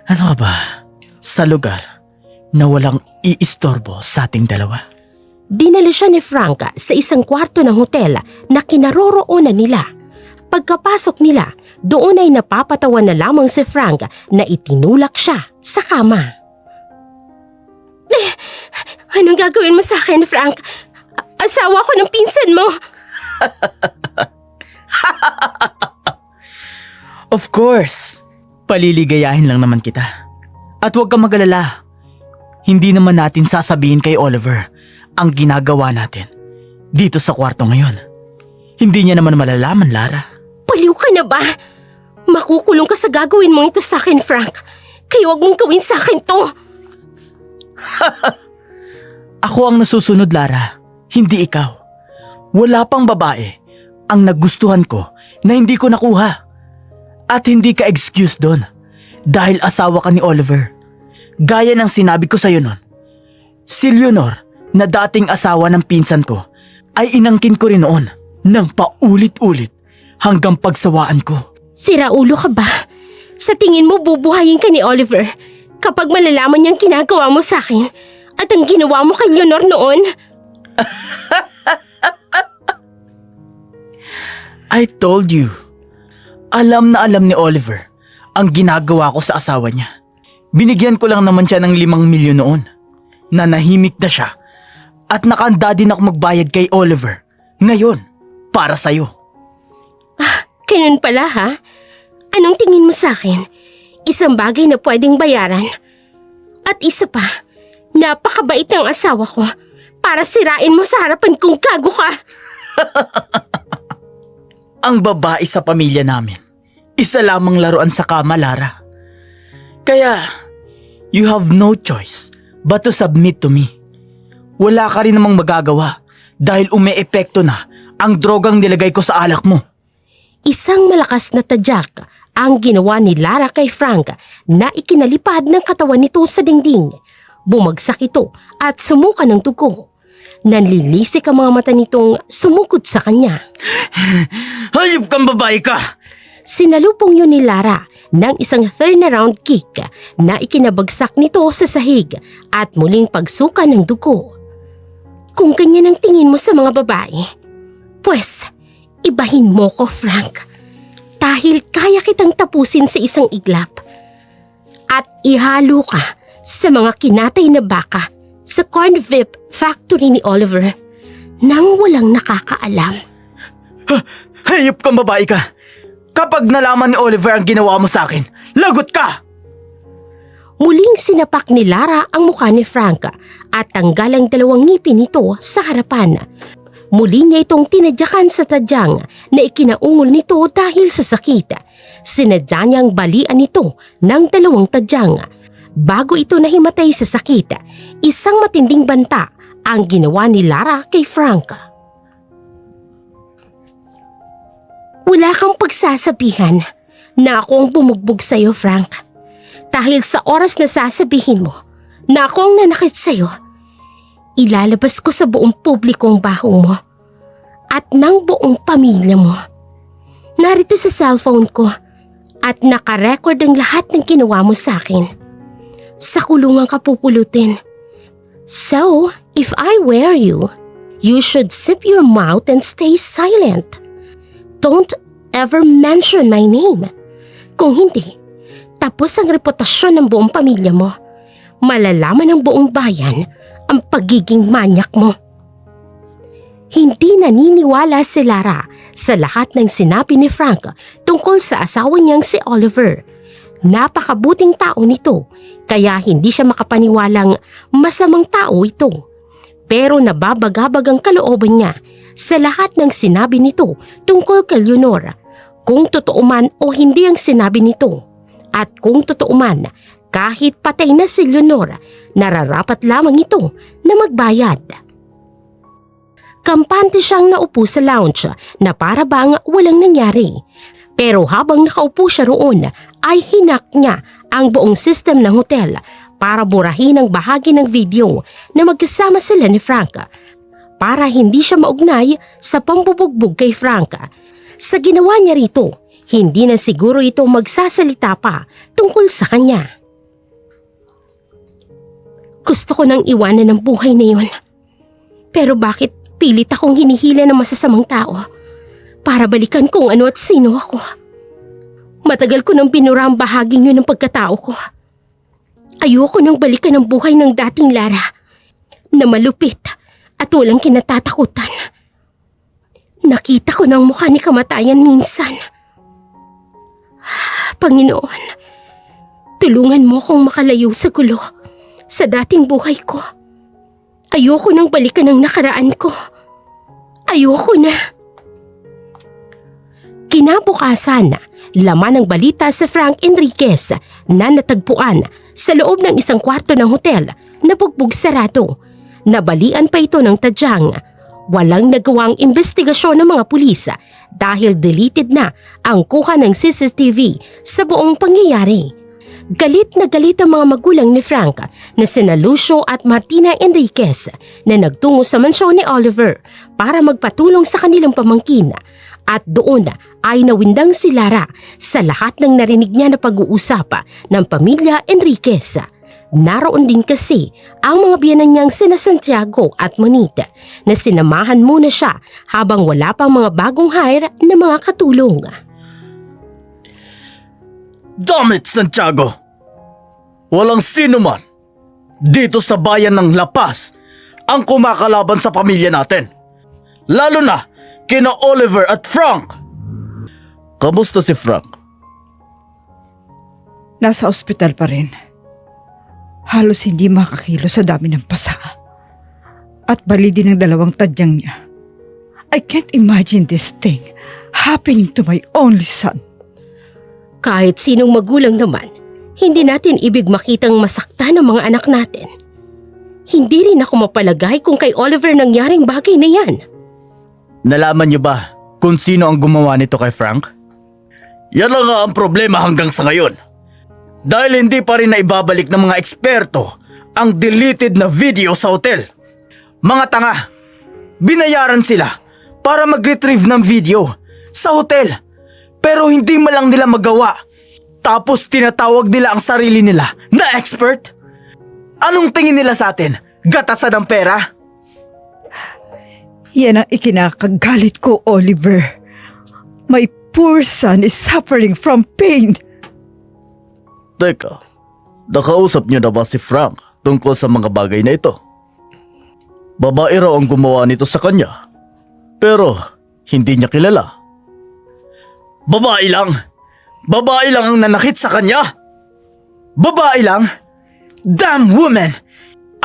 Ano ka ba? Sa lugar na walang iistorbo sa ating dalawa.
Dinala siya ni Frank sa isang kwarto ng hotel na kinaroroonan nila. Pagkapasok nila, doon ay napapatawa na lamang si Frank na itinulak siya sa kama. Anong gagawin mo sa akin, Frank? Asawa ko ng pinsan mo!
Of course, paliligayahin lang naman kita. At huwag kang mag-alala. Hindi naman natin sasabihin kay Oliver ang ginagawa natin dito sa kwarto ngayon. Hindi niya naman malalaman, Lara.
Paliw ka na ba? Makukulong ka sa gagawin mo ito sa akin, Frank. Kaya huwag mong gawin sa akin to.
Ako ang nasusunod, Lara. Hindi ikaw. Wala pang babae ang nagustuhan ko na hindi ko nakuha. At hindi ka excuse doon dahil asawa ka ni Oliver. Gaya ng sinabi ko sa'yo noon. Si Leonor na dating asawa ng pinsan ko ay inangkin ko rin noon ng paulit-ulit hanggang pagsawaan ko.
Sira ulo ka ba? Sa tingin mo bubuhayin ka ni Oliver kapag malalaman niyang ginagawa mo sa akin at ang ginawa mo kay Leonor noon?
I told you. Alam na alam ni Oliver ang ginagawa ko sa asawa niya. Binigyan ko lang naman siya ng 5 milyon noon. Nanahimik na siya at nakahanda din ako magbayad kay Oliver ngayon para sa'yo.
Ganun pala ha? Anong tingin mo sa akin? Isang bagay na pwedeng bayaran. At isa pa, napakabait ng asawa ko para sirain mo sa harapan kong gago ka.
Ang babae sa pamilya namin, isa lamang laruan sa kama, Lara. Kaya, you have no choice but to submit to me. Wala ka rin namang magagawa dahil umeepekto na ang drogang nilagay ko sa alak mo.
Isang malakas na tadyak ang ginawa ni Lara kay Frank na ikinalipad ng katawan nito sa dingding. Bumagsak ito at sumuka ng dugo. Nanlilisik ang mga mata nitong sumukod sa kanya.
Hayop kang babae ka!
Sinalubong yun ni Lara ng isang turnaround kick na ikinabagsak nito sa sahig at muling pagsuka ng dugo. Kung ganyan ang tingin mo sa mga babae, pues ibahin mo ko, Frank. Dahil kaya kitang tapusin sa isang iglap. At ihalo ka sa mga kinatay na baka sa corn whip factory ni Oliver nang walang nakakaalam.
Hayop kang babae ka! Kapag nalaman ni Oliver ang ginawa mo sa akin, lagot ka!
Muling sinapak ni Lara ang mukha ni Frank at tanggal ang 2 ngipin nito sa harapan. Muli niya itong tinadyakan sa tadyang na ikinaungol nito dahil sa sakit. Sinadya niyang balian ito ng 2 tadyang. Bago ito nahimatay sa sakit, isang matinding banta ang ginawa ni Lara kay Frank. Wala kang pagsasabihan na ako ang bumugbog sa'yo, Frank. Dahil sa oras na sasabihin mo na ako ang nanakit sa'yo, ilalabas ko sa buong publiko ang baho mo at ng buong pamilya mo. Narito sa cellphone ko at nakarecord ang lahat ng ginawa mo sa akin. Sa kulungan ka pupulutin. So, if I were you, you should zip your mouth and stay silent. Don't ever mention my name. Kung hindi, Tapos ang reputasyon ng buong pamilya mo. Malalaman ng buong bayan ang pagiging manyak mo. Hindi naniniwala si Lara sa lahat ng sinabi ni Frank tungkol sa asawa niyang si Oliver. Napakabuting tao nito, kaya hindi siya makapaniwalang masamang tao ito. Pero nababagabag ang kalooban niya sa lahat ng sinabi nito tungkol kay Leonor, kung totoo man o hindi ang sinabi nito. At kung totoo man, kahit patay na si Leonor, nararapat lamang ito na magbayad. Kampante siyang naupo sa lounge na para bang walang nangyari. Pero habang nakaupo siya roon, ay hinak niya ang buong system ng hotel para burahin ang bahagi ng video na magkasama sila ni Frank, para hindi siya maugnay sa pambubugbog kay Frank. Sa ginawa niya rito, hindi na siguro ito magsasalita pa tungkol sa kanya. Gusto ko nang iwanan ang buhay na yun. Pero bakit pilit akong hinihila ng masasamang tao para balikan kung ano at sino ako? Matagal ko nang binura ang bahaging yun ng pagkatao ko. Ayoko nang balikan ang buhay ng dating Lara na malupit at walang kinatatakutan. Nakita ko ng mukha ni kamatayan minsan. Panginoon, tulungan mo akong makalayo sa gulo sa dating buhay ko. Ayoko nang balikan ang nakaraan ko. Ayoko na. Kinabukasan, laman ng balita sa Frank Enriquez na natagpuan sa loob ng isang kwarto ng hotel na bugbog sarado. Nabalian pa ito ng tadyang. Walang nagawang investigasyon ng mga pulis dahil deleted na ang kuha ng CCTV sa buong pangyayari. Galit na galit ang mga magulang ni Frank na sina Lucio at Martina Enriquez na nagtungo sa mansyon ni Oliver para magpatulong sa kanilang pamangkin. At doon ay nawindang si Lara sa lahat ng narinig niya na pag-uusap ng pamilya Enriquez. Naroon din kasi ang mga biyanan niyang sina Santiago at Monita na sinamahan muna siya habang wala pang mga bagong hire na mga katulong.
Damn it, Santiago! Walang sino man dito sa bayan ng La Paz ang kumakalaban sa pamilya natin. Lalo na kina Oliver at Frank. Kamusta si Frank?
Nasa ospital pa rin. Halos hindi makakilos sa dami ng pasa. At bali din ang dalawang tadyang niya. I can't imagine this thing happening to my only son.
Kahit sinong magulang naman, hindi natin ibig makitang masaktan ang mga anak natin. Hindi rin ako mapalagay kung kay Oliver nangyaring bagay na yan.
Nalaman niyo ba kung sino ang gumawa nito kay Frank? Yan lang nga ang problema hanggang sa ngayon. Dahil hindi pa rin naibabalik ng mga eksperto ang deleted na video sa hotel. Mga tanga, binayaran sila para mag-retrieve ng video sa hotel. Pero hindi man lang nila magawa. Tapos tinatawag nila ang sarili nila na expert. Anong tingin nila sa atin? Gatasan ng pera?
Yan ang ikinakagalit ko, Oliver. My poor son is suffering from pain.
Teka, nakausap niyo na ba si Frank tungkol sa mga bagay na ito? Babae raw ang gumawa nito sa kanya. Pero hindi niya kilala. Babae lang? Babae lang ang nanakit sa kanya? Babae lang? Damn women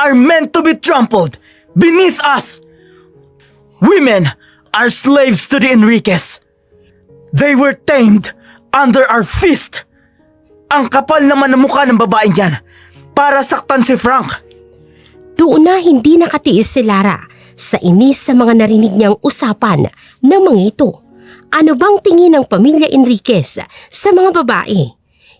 are meant to be trampled beneath us. Women are slaves to the Enriquez. They were tamed under our fist. Ang kapal naman ng mukha ng babaeng yan para saktan si Frank.
Doon na hindi nakatiis si Lara sa inis sa mga narinig niyang usapan ng mga ito. Ano bang tingin ng pamilya Enriquez sa mga babae?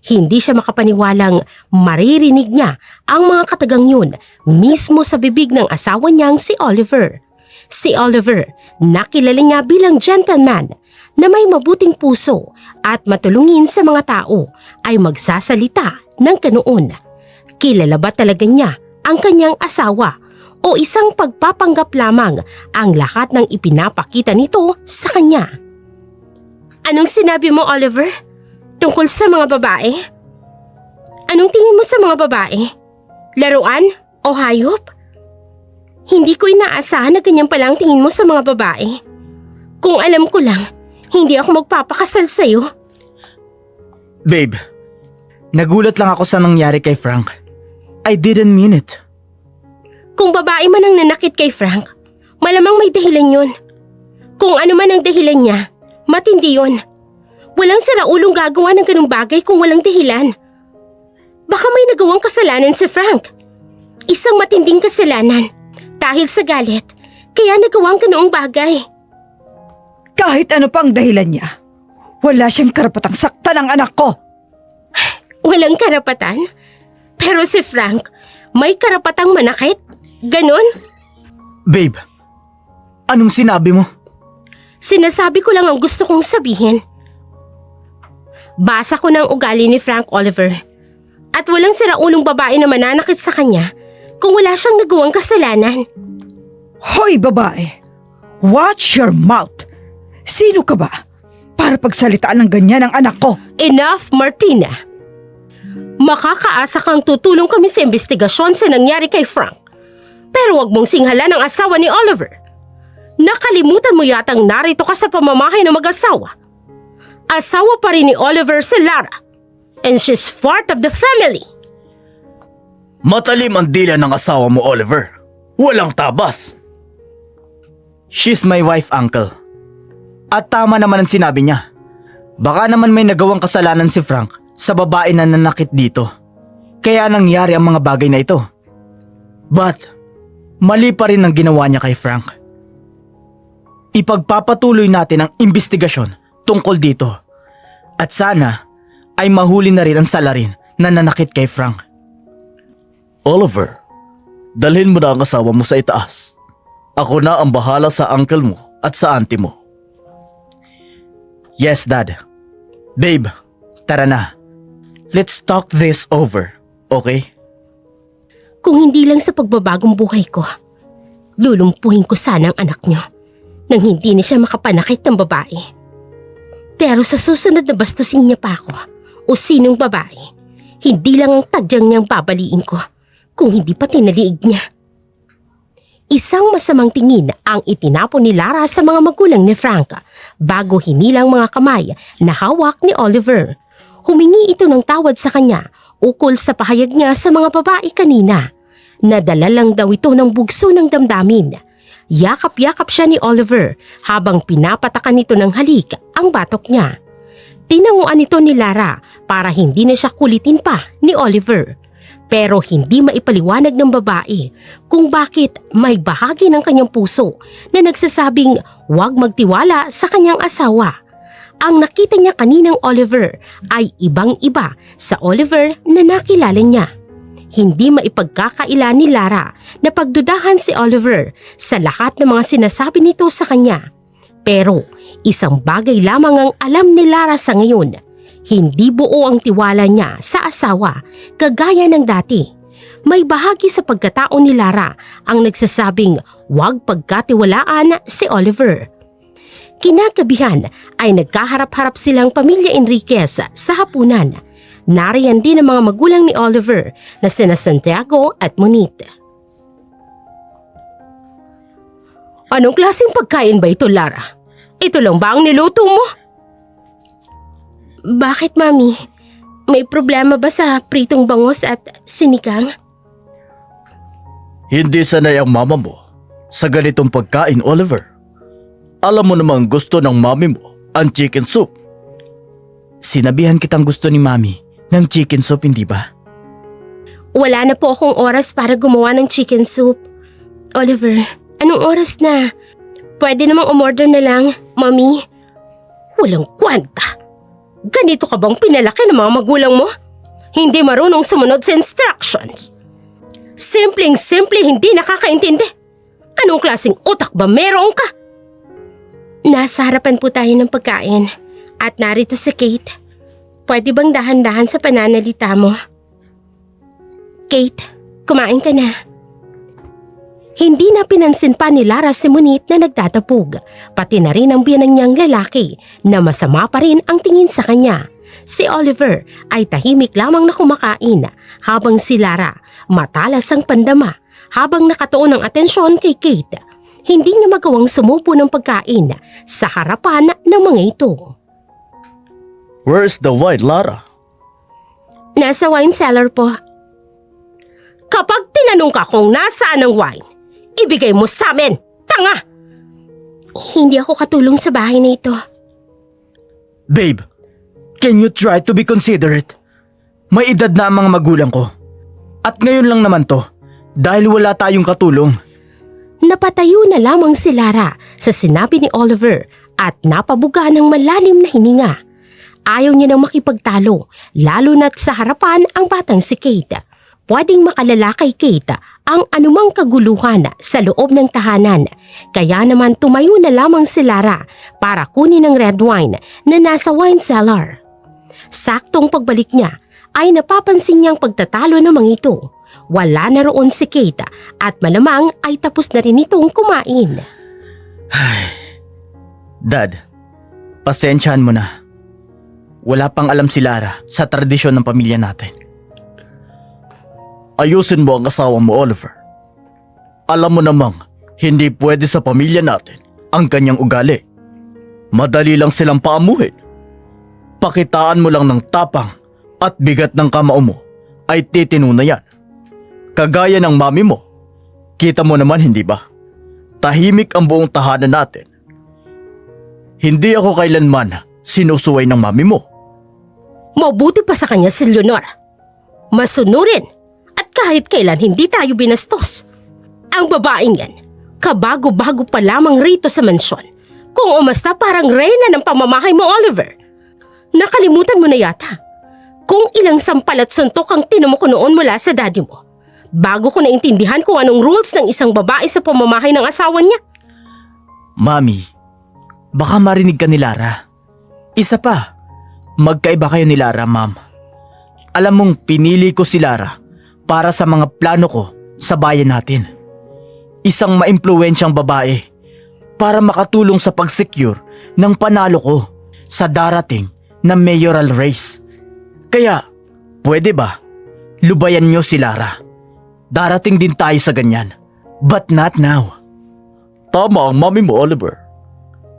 Hindi siya makapaniwalang maririnig niya ang mga katagang yun mismo sa bibig ng asawa niyang si Oliver. Si Oliver, nakilala niya bilang gentleman na may mabuting puso at matulungin sa mga tao, ay magsasalita ng ganoon. Kilala ba talaga niya ang kanyang asawa o isang pagpapanggap lamang ang lahat ng ipinapakita nito sa kanya? Anong sinabi mo, Oliver? Tungkol sa mga babae? Anong tingin mo sa mga babae? Laruan o hayop? Hindi ko inaasahan na ganyan pala ang tingin mo sa mga babae. Kung alam ko lang, hindi ako magpapakasal sa'yo.
Babe, nagulat lang ako sa nangyari kay Frank. I didn't mean it.
Kung babae man ang nanakit kay Frank, malamang may dahilan yun. Kung ano man ang dahilan niya, matindi yun. Walang siraulong gagawa ng ganung bagay kung walang dahilan. Baka may nagawang kasalanan si Frank. Isang matinding kasalanan. Dahil sa galit, kaya nagawang ganoong bagay.
Kahit ano pang dahilan niya, wala siyang karapatang saktan ang anak ko.
Walang karapatan? Pero si Frank, may karapatang manakit? Ganon?
Babe, anong sinabi mo?
Sinasabi ko lang ang gusto kong sabihin. Basa ko ng ugali ni Frank Oliver. At walang siraulong babae na mananakit sa kanya kung wala siyang nagawang kasalanan.
Hoy babae, watch your mouth. Sino ka ba para pagsalitaan ng ganyan ang anak ko?
Enough, Martina. Makakaasa kang tutulong kami sa investigasyon sa nangyari kay Frank. Pero wag mong singhalan ang asawa ni Oliver. Nakalimutan mo yatang narito ka sa pamamahay ng mag-asawa. Asawa pa rin ni Oliver si Lara. And she's part of the family.
Matalim ang dila ng asawa mo, Oliver. Walang tabas. She's my wife, Uncle. At tama naman ang sinabi niya. Baka naman may nagawang kasalanan si Frank sa babae na nanakit dito. Kaya nangyari ang mga bagay na ito. But, mali pa rin ang ginawa niya kay Frank. Ipagpapatuloy natin ang investigasyon tungkol dito. At sana ay mahuli na rin ang salarin na nanakit kay Frank. Oliver, dalhin mo na ang asawa mo sa itaas. Ako na ang bahala sa uncle mo at sa auntie mo. Yes, Dad. Babe, tara na. Let's talk this over, okay?
Kung hindi lang sa pagbabagong buhay ko, lulumpuhin ko sana ang anak niyo nang hindi na siya makapanakit ng babae. Pero sa susunod na bastusin niya pa ako o sinong babae, hindi lang ang tadyang niyang babaliin ko kung hindi pa tinaliig niya. Isang masamang tingin ang itinapon ni Lara sa mga magulang ni Frank bago hinilang mga kamay na hawak ni Oliver. Humingi ito ng tawad sa kanya ukol sa pahayag niya sa mga babae kanina. Nadala lang daw ito ng bugso ng damdamin. Yakap-yakap siya ni Oliver habang pinapatakan nito ng halik ang batok niya. Tinanguan ito ni Lara para hindi na siya kulitin pa ni Oliver. Pero hindi maipaliwanag ng babae kung bakit may bahagi ng kanyang puso na nagsasabing huwag magtiwala sa kanyang asawa. Ang nakita niya kaninang Oliver ay ibang-iba sa Oliver na nakilala niya. Hindi maipagkakaila ni Lara na pagdudahan si Oliver sa lahat ng mga sinasabi nito sa kanya. Pero isang bagay lamang ang alam ni Lara sa ngayon. Hindi buo ang tiwala niya sa asawa kagaya ng dati. May bahagi sa pagkatao ni Lara ang nagsasabing huwag pagkatiwalaan si Oliver. Kinagabihan ay nagkaharap-harap silang pamilya Enriquez sa hapunan. Nariyan din ang mga magulang ni Oliver na sina Santiago at Monit. Anong klaseng pagkain ba ito, Lara? Ito lang ba ang niluto mo? Bakit, Mami? May problema ba sa pritong bangus at sinigang?
Hindi sanay ang mama mo sa ganitong pagkain, Oliver. Alam mo namang gusto ng mami mo ang chicken soup. Sinabihan kitang gusto ni Mami ng chicken soup, hindi ba?
Wala na po akong oras para gumawa ng chicken soup. Oliver, anong oras na? Pwede namang umorder na lang, Mami. Walang kwenta. Ganito ka bang pinalaki ng mga magulang mo? Hindi marunong sumunod sa instructions. Simpleng-simple hindi nakakaintindi. Anong klaseng utak ba meron ka? Nasa harapan po tayo ng pagkain at narito si Kate. Pwede bang dahan-dahan sa pananalita mo? Kate, kumain ka na. Hindi na pinansin pa ni Lara si Monit na nagtatapog, pati na rin ang biyanan niyang lalaki na masama pa rin ang tingin sa kanya. Si Oliver ay tahimik lamang na kumakain habang si Lara matalas ang pandama habang nakatuon ang atensyon kay Kate. Hindi niya magawang sumubo ng pagkain sa harapan ng mga ito.
Where's the wine, Lara?
Nasa wine cellar po. Kapag tinanong ka kung nasaan ang wine, ibigay mo sa amin, tanga! Hindi ako katulong sa bahay na ito.
Babe, can you try to be considerate? May edad na ang mga magulang ko. At ngayon lang naman to, dahil wala tayong katulong.
Napatayo na lamang si Lara sa sinabi ni Oliver at napabuga ng malalim na hininga. Ayaw niya nang makipagtalo, lalo na't sa harapan ang batang si Kate. Pwedeng makalala kay Kate ang anumang kaguluhan sa loob ng tahanan. Kaya naman tumayo na lamang si Lara para kunin ang red wine na nasa wine cellar. Saktong pagbalik niya ay napapansin niyang pagtatalo ng mga ito. Wala na roon si Kate at malamang ay tapos na rin itong kumain.
Dad, pasensyahan mo na. Wala pang alam si Lara sa tradisyon ng pamilya natin. Ayusin mo ang asawa mo, Oliver. Alam mo namang hindi pwede sa pamilya natin ang kanyang ugali. Madali lang silang paamuhin. Pakitaan mo lang ng tapang at bigat ng kamao mo ay titino na yan. Kagaya ng mami mo. Kita mo naman, hindi ba? Tahimik ang buong tahanan natin. Hindi ako kailanman sinusuway ng mami mo.
Mabuti pa sa kanya si Leonor. Masunurin at kahit kailan hindi tayo binastos. Ang babaeng yan, kabago-bago pa lamang rito sa mansyon. Kung umasta parang reyna ng pamamahay mo, Oliver. Nakalimutan mo na yata kung ilang sampal at suntok ang tinumo ko noon mula sa daddy mo. Bago ko naintindihan kung anong rules ng isang babae sa pamamahay ng asawa niya.
Mami, baka marinig ka ni Lara. Isa pa, magkaiba kayo ni Lara, ma'am. Alam mong pinili ko si Lara para sa mga plano ko sa bayan natin. Isang maimpluwensyang babae para makatulong sa pag-secure ng panalo ko sa darating na mayoral race. Kaya, pwede ba, lubayan niyo si Lara? Darating din tayo sa ganyan, but not now. Tama ang mami mo, Oliver.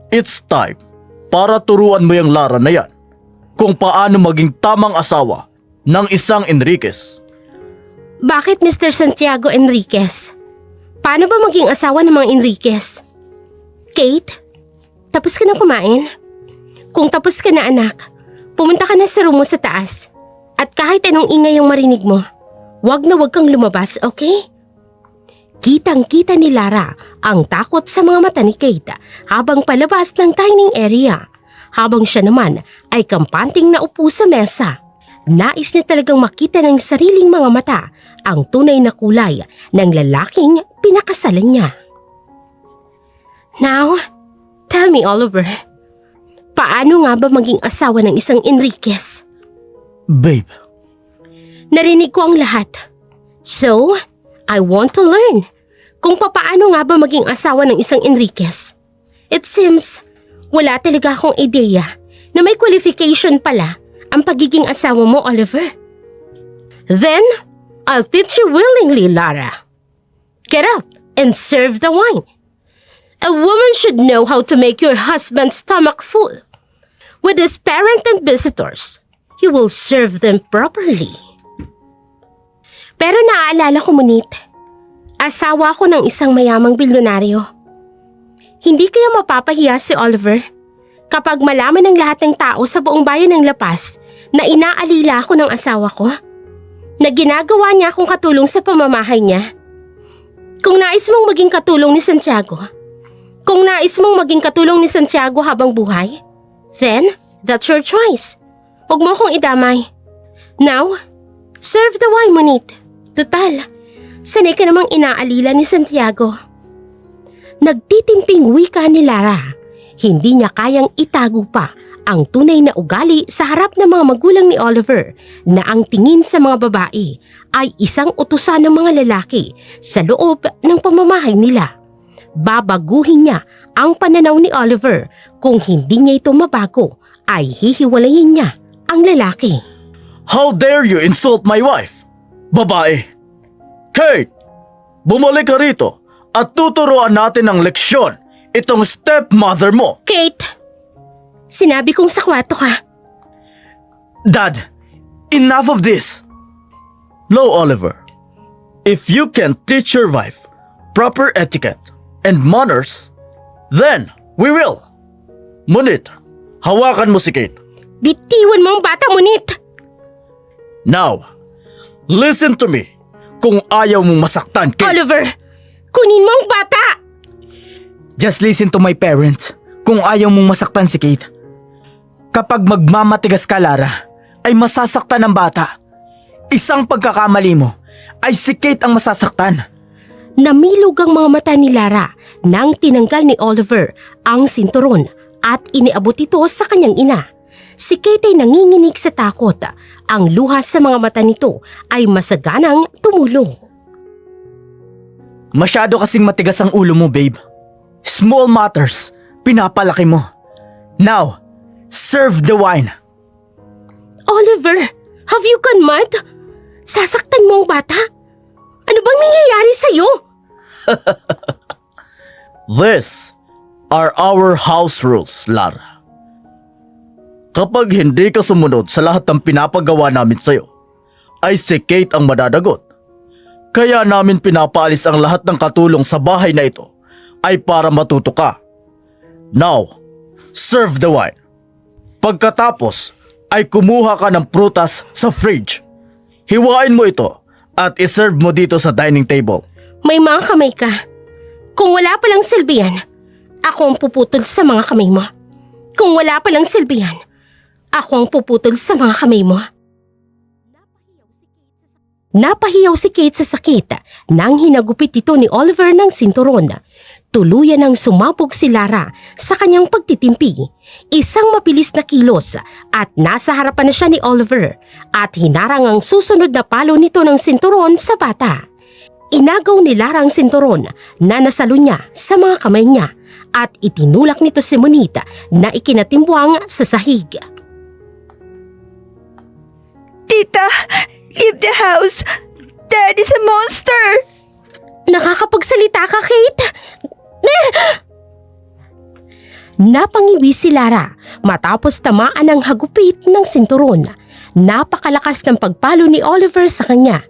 It's time para turuan mo yung Lara na yan kung paano maging tamang asawa ng isang Enriquez.
Bakit Mr. Santiago Enriquez? Paano ba maging asawa ng mga Enriquez? Kate, tapos ka na kumain? Kung tapos ka na anak, pumunta ka na sa room mo sa taas. At kahit anong ingay ang marinig mo, wag na wag kang lumabas, okay? Kitang-kita ni Lara ang takot sa mga mata ni Kate habang palabas ng dining area. Habang siya naman ay kampanting naupo sa mesa. Nais niya talagang makita ng sariling mga mata ang tunay na kulay ng lalaking pinakasalan niya. Now, tell me, Oliver, paano nga ba maging asawa ng isang Enriquez?
Babe,
Narinig ko ang lahat. So, I want to learn kung papaano nga ba maging asawa ng isang Enriquez. It seems, wala talaga akong ideya na may qualification pala ang pagiging asawa mo, Oliver. Then, I'll teach you willingly, Lara. Get up and serve the wine. A woman should know how to make your husband's stomach full. With his parents and visitors, you will serve them properly. Pero naaalala ko, Munit, asawa ko ng isang mayamang bilyonaryo. Hindi kaya mapapahiya si Oliver kapag malaman ng lahat ng tao sa buong bayan ng La Paz na inaalila ako ng asawa ko? Na ginagawa niya akong katulong sa pamamahay niya? Kung nais mong maging katulong ni Santiago, habang buhay, then that's your choice. Huwag mo akong idamay. Now, serve the wine, Munit. Total, sanay ka namang inaalila ni Santiago. Nagtitimping wika ni Lara. Hindi niya kayang itago pa ang tunay na ugali sa harap ng mga magulang ni Oliver na ang tingin sa mga babae ay isang utusan ng mga lalaki sa loob ng pamamahay nila. Babaguhin niya ang pananaw ni Oliver. Kung hindi niya ito mabago, ay hihiwalayin niya ang lalaki.
How dare you insult my wife? Babae! Kate! Bumalik ka rito at tuturuan natin ng leksyon itong stepmother mo.
Kate, sinabi kong sa kwarto ka.
Dad, enough of this! Lo, Oliver, if you can teach your wife proper etiquette and manners, then we will. Ngunit, hawakan mo si Kate.
Bitiwan mo ang bata, Munit!
Now, listen to me. Kung ayaw mong masaktan, Kate.
Oliver, kunin mo ang bata!
Just listen to my parents. Kung ayaw mong masaktan si Kate. Kapag magmamatigas ka, Lara, ay masasaktan ang bata. Isang pagkakamali mo ay si Kate ang masasaktan.
Namilog ang mga mata ni Lara nang tinanggal ni Oliver ang sinturon at iniabot ito sa kanyang ina. Si Kate ay nanginginig sa takot. Ang luha sa mga mata nito ay masaganang tumulong.
Masyado kasing matigas ang ulo mo, babe. Small matters, pinapalaki mo. Now, serve the wine.
Oliver, have you gone mad? Sasaktan mo ang bata? Ano bang nangyayari sa'yo?
These are our house rules, Lara. Kapag hindi ka sumunod sa lahat ng pinapagawa namin sa'yo, ay si Kate ang madadagot. Kaya namin pinapaalis ang lahat ng katulong sa bahay na ito ay para matuto ka. Now, serve the wine. Pagkatapos ay kumuha ka ng prutas sa fridge. Hiwain mo ito at iserve mo dito sa dining table.
May mga kamay ka. Kung wala palang silbi yan, ako ang puputol sa mga kamay mo. Kung wala palang silbi yan, ako ang puputol sa mga kamay mo. Napahiyaw si Kate sa sakit nang hinagupit ito ni Oliver ng sinturon. Tuluyan ang sumabog si Lara sa kanyang pagtitimpi. Isang mabilis na kilos at nasa harapan na siya ni Oliver at hinarang ang susunod na palo nito ng sinturon sa bata. Inagaw ni Lara ang sinturon na nasalo niya sa mga kamay niya at itinulak nito si Monita na ikinatimbwang sa sahig.
Tita, leave the house. Dad is a monster.
Nakakapagsalita ka, Kate? Napangiwi si Lara matapos tamaan ng hagupit ng sinturon. Napakalakas ng pagpalo ni Oliver sa kanya.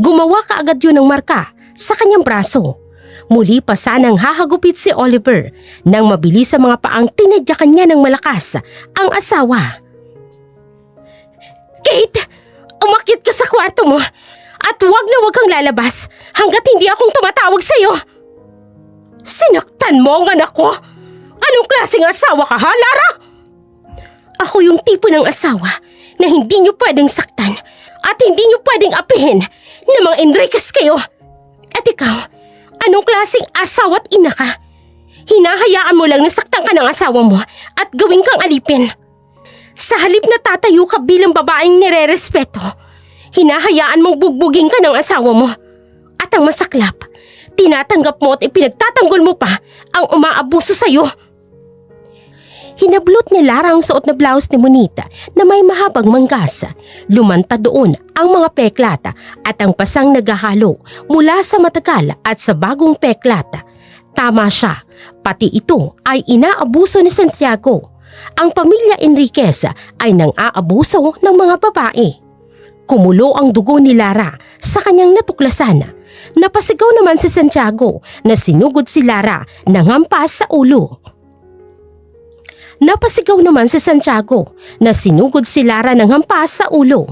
Gumawa kaagad yun ng marka sa kanyang braso. Muli pa sanang hahagupit si Oliver nang mabilis sa mga paang tinadyakan niya ng malakas ang asawa. Kate, umakyat ka sa kwarto mo at wag na wag kang lalabas hanggat hindi akong tumatawag sa'yo. Sinaktan mo ang anak ko? Anong klaseng asawa ka, ha, Lara? Ako yung tipo ng asawa na hindi niyo pwedeng saktan at hindi niyo pwedeng apihin na mga Enriquez kayo. At ikaw, anong klaseng asawa at ina ka? Hinahayaan mo lang na saktan ka ng asawa mo at gawin kang alipin. Sa halip na tatayo ka bilang babaeng nire-respeto, hinahayaan mong bugbugin ka ng asawa mo. At ang masaklap, tinatanggap mo at ipinagtatanggol mo pa ang umaabuso sa'yo. Hinablot ni Lara ang suot na blouse ni Monita na may mahabang manggas. Lumanta doon ang mga peklata at ang pasang naghahalo mula sa matagal at sa bagong peklata. Tama siya, pati ito ay inaabuso ni Santiago. Ang pamilya Enriquez ay nang-aabuso ng mga babae. Kumulo ang dugo ni Lara sa kanyang natuklasan. Napasigaw naman si Santiago na sinugod si Lara ng hampas sa ulo. Napasigaw naman si Santiago na sinugod si Lara ng hampas sa ulo.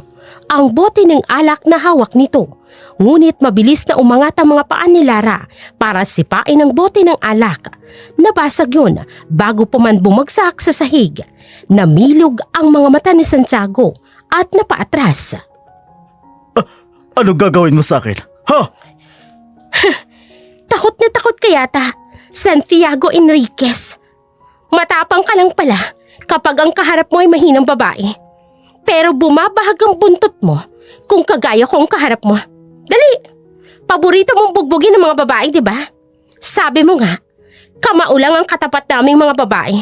Ang bote ng alak na hawak nito. Ngunit mabilis na umangat ang mga paan ni Lara para sipain ang bote ng alak. Nabasag yun bago pa man bumagsak sa sahig. Namilog ang mga mata ni Santiago at napaatras.
Ano gagawin mo sa akin? Ha?
Takot na takot ka yata, Santiago Enriquez. Matapang ka lang pala kapag ang kaharap mo ay mahinang babae. Pero bumabahag ang buntot mo kung kagaya ko ang kaharap mo. Dali! Paborito mong bugbugin ng mga babae, di ba? Sabi mo nga, kamao lang ang katapat naming mga babae.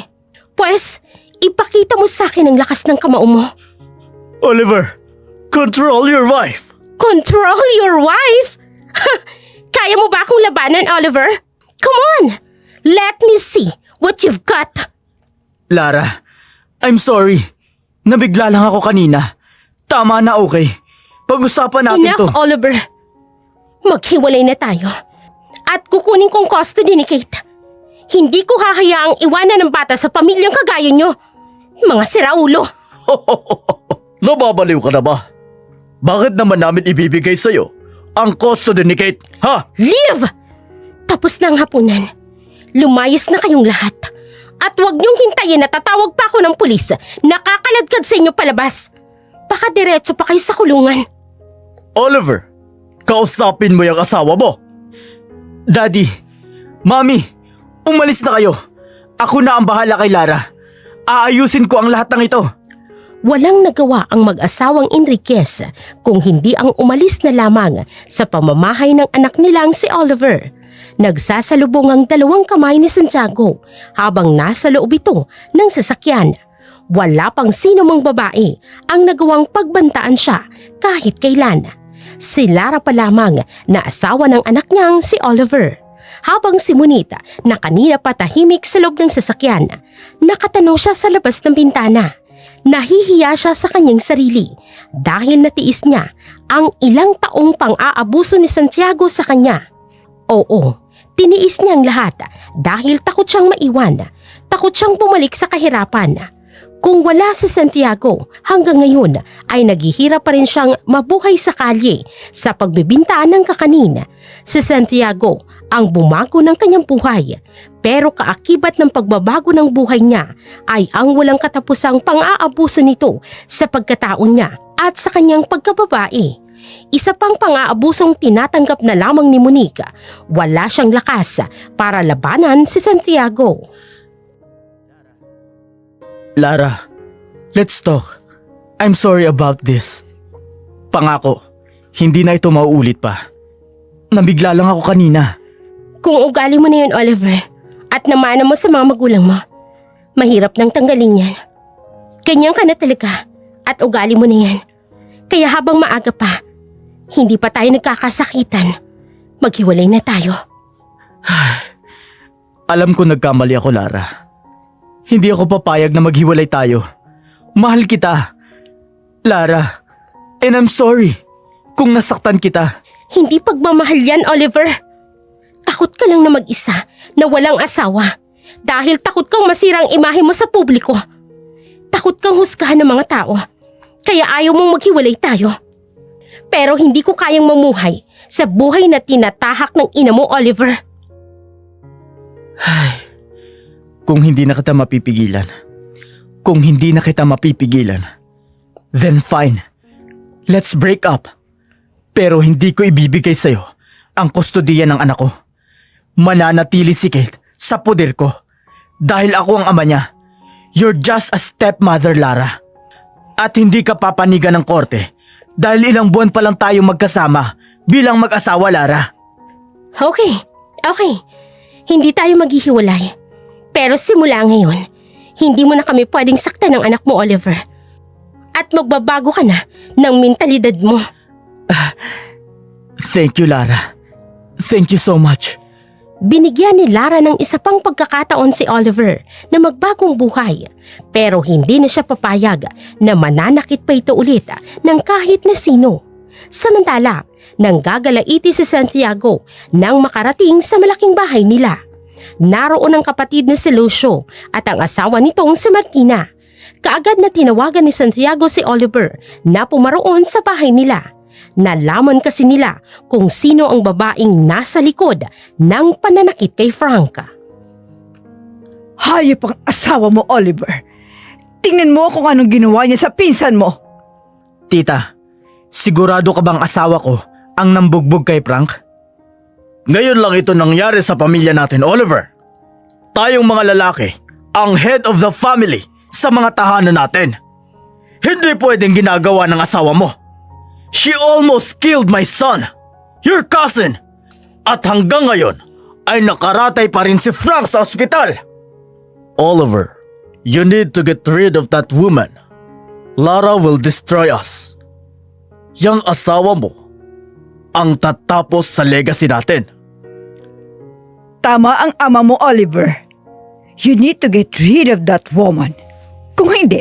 Pwes, ipakita mo sa akin ang lakas ng kamao mo.
Oliver, control your wife.
Control your wife? Kaya mo ba akong labanan, Oliver? Come on! Let me see what you've got.
Lara, I'm sorry. Nabigla lang ako kanina. Tama na, okay. Pag-usapan natin
Enough,
to.
Oliver. Maghiwalay na tayo. At kukunin kong custody ni Kate. Hindi ko hahayaang iwanan ng bata sa pamilyang kagaya nyo. Mga siraulo.
Nababaliw ka na ba? Bakit naman namin ibibigay sa'yo ang custody ni Kate, ha?
Leave! Tapos na ang hapunan. Lumayas na kayong lahat. At huwag niyong hintayin na tatawag pa ako ng pulis. Nakakaladkad sa inyo palabas. Baka diretso pa kayo sa kulungan.
Oliver, kausapin mo yung asawa mo. Daddy, Mommy, umalis na kayo. Ako na ang bahala kay Lara. Aayusin ko ang lahat ng ito.
Walang nagawa ang mag-asawang Enriquez kung hindi ang umalis na lamang sa pamamahay ng anak nilang si Oliver. Nagsasalubong ang dalawang kamay ni Santiago habang nasa loob ito ng sasakyan. Wala pang sino mang babae ang nagawang pagbantaan siya kahit kailan. Si Lara pa lamang na asawa ng anak niyang si Oliver. Habang si Monita na kanina pa tahimik sa loob ng sasakyan, nakatanaw siya sa labas ng bintana. Nahihiya siya sa kanyang sarili dahil natiis niya ang ilang taong pang-aabuso ni Santiago sa kanya. Oo, tiniis niya ang lahat dahil takot siyang maiwan, takot siyang bumalik sa kahirapan. Kung wala si Santiago, hanggang ngayon ay naghihirap pa rin siyang mabuhay sa kalye sa pagbibintaan ng kakanin. Si Santiago ang bumago ng kanyang buhay, pero kaakibat ng pagbabago ng buhay niya ay ang walang katapusang pang-aabuso nito sa pagkatao niya at sa kanyang pagkababae. Isa pang pang-aabusong tinatanggap na lamang ni Monica, wala siyang lakas para labanan si Santiago.
Lara, let's talk. I'm sorry about this. Pangako, hindi na ito mauulit pa. Nabigla lang ako kanina.
Kung ugali mo na yun, Oliver, at namana mo sa mga magulang mo, mahirap nang tanggalin yan. Ganyan ka na talaga at ugali mo na yan. Kaya habang maaga pa, hindi pa tayo nagkakasakitan, maghiwalay na tayo.
Alam ko nagkamali ako, Lara. Hindi ako papayag na maghiwalay tayo. Mahal kita, Lara. And I'm sorry kung nasaktan kita.
Hindi pagmamahal yan, Oliver. Takot ka lang na mag-isa, na walang asawa. Dahil takot kang masirang imahe mo sa publiko. Takot kang husgahan ng mga tao. Kaya ayaw mong maghiwalay tayo. Pero hindi ko kayang mamuhay sa buhay na tinatahak ng ina mo, Oliver.
Kung hindi na kita mapipigilan, then fine. Let's break up. Pero hindi ko ibibigay sa'yo ang kustodiya ng anak ko. Mananatili si Kate sa poder ko. Dahil ako ang ama niya. You're just a stepmother, Lara. At hindi ka papanigan ng korte dahil ilang buwan pa lang tayo magkasama bilang mag-asawa, Lara.
Okay. Hindi tayo maghihiwalay. Pero simula ngayon, hindi mo na kami pwedeng saktan ng anak mo, Oliver. At magbabago ka na ng mentalidad mo.
Thank you, Lara. Thank you so much.
Binigyan ni Lara ng isa pang pagkakataon si Oliver na magbagong buhay. Pero hindi na siya papayag na mananakit pa ito ulit ng kahit na sino. Samantala, nanggagalaiti si Santiago nang makarating sa malaking bahay nila. Naroon ang kapatid na si Lucio at ang asawa nitong si Martina. Kaagad na tinawagan ni Santiago si Oliver na pumaroon sa bahay nila. Nalaman kasi nila kung sino ang babaeng nasa likod ng pananakit kay Frank.
Hayop ang asawa mo, Oliver. Tingnan mo kung anong ginawa niya sa pinsan mo.
Tita, sigurado ka bang asawa ko ang nambugbog kay Frank? Ngayon lang ito nangyari sa pamilya natin, Oliver. Tayong mga lalaki, ang head of the family sa mga tahanan natin. Hindi pwedeng ginagawa ng asawa mo. She almost killed my son, your cousin. At hanggang ngayon ay nakaratay pa rin si Frank sa ospital. Oliver, you need to get rid of that woman. Lara will destroy us. Yang asawa mo ang tatapos sa legacy natin.
Tama ang ama mo, Oliver. You need to get rid of that woman. Kung hindi,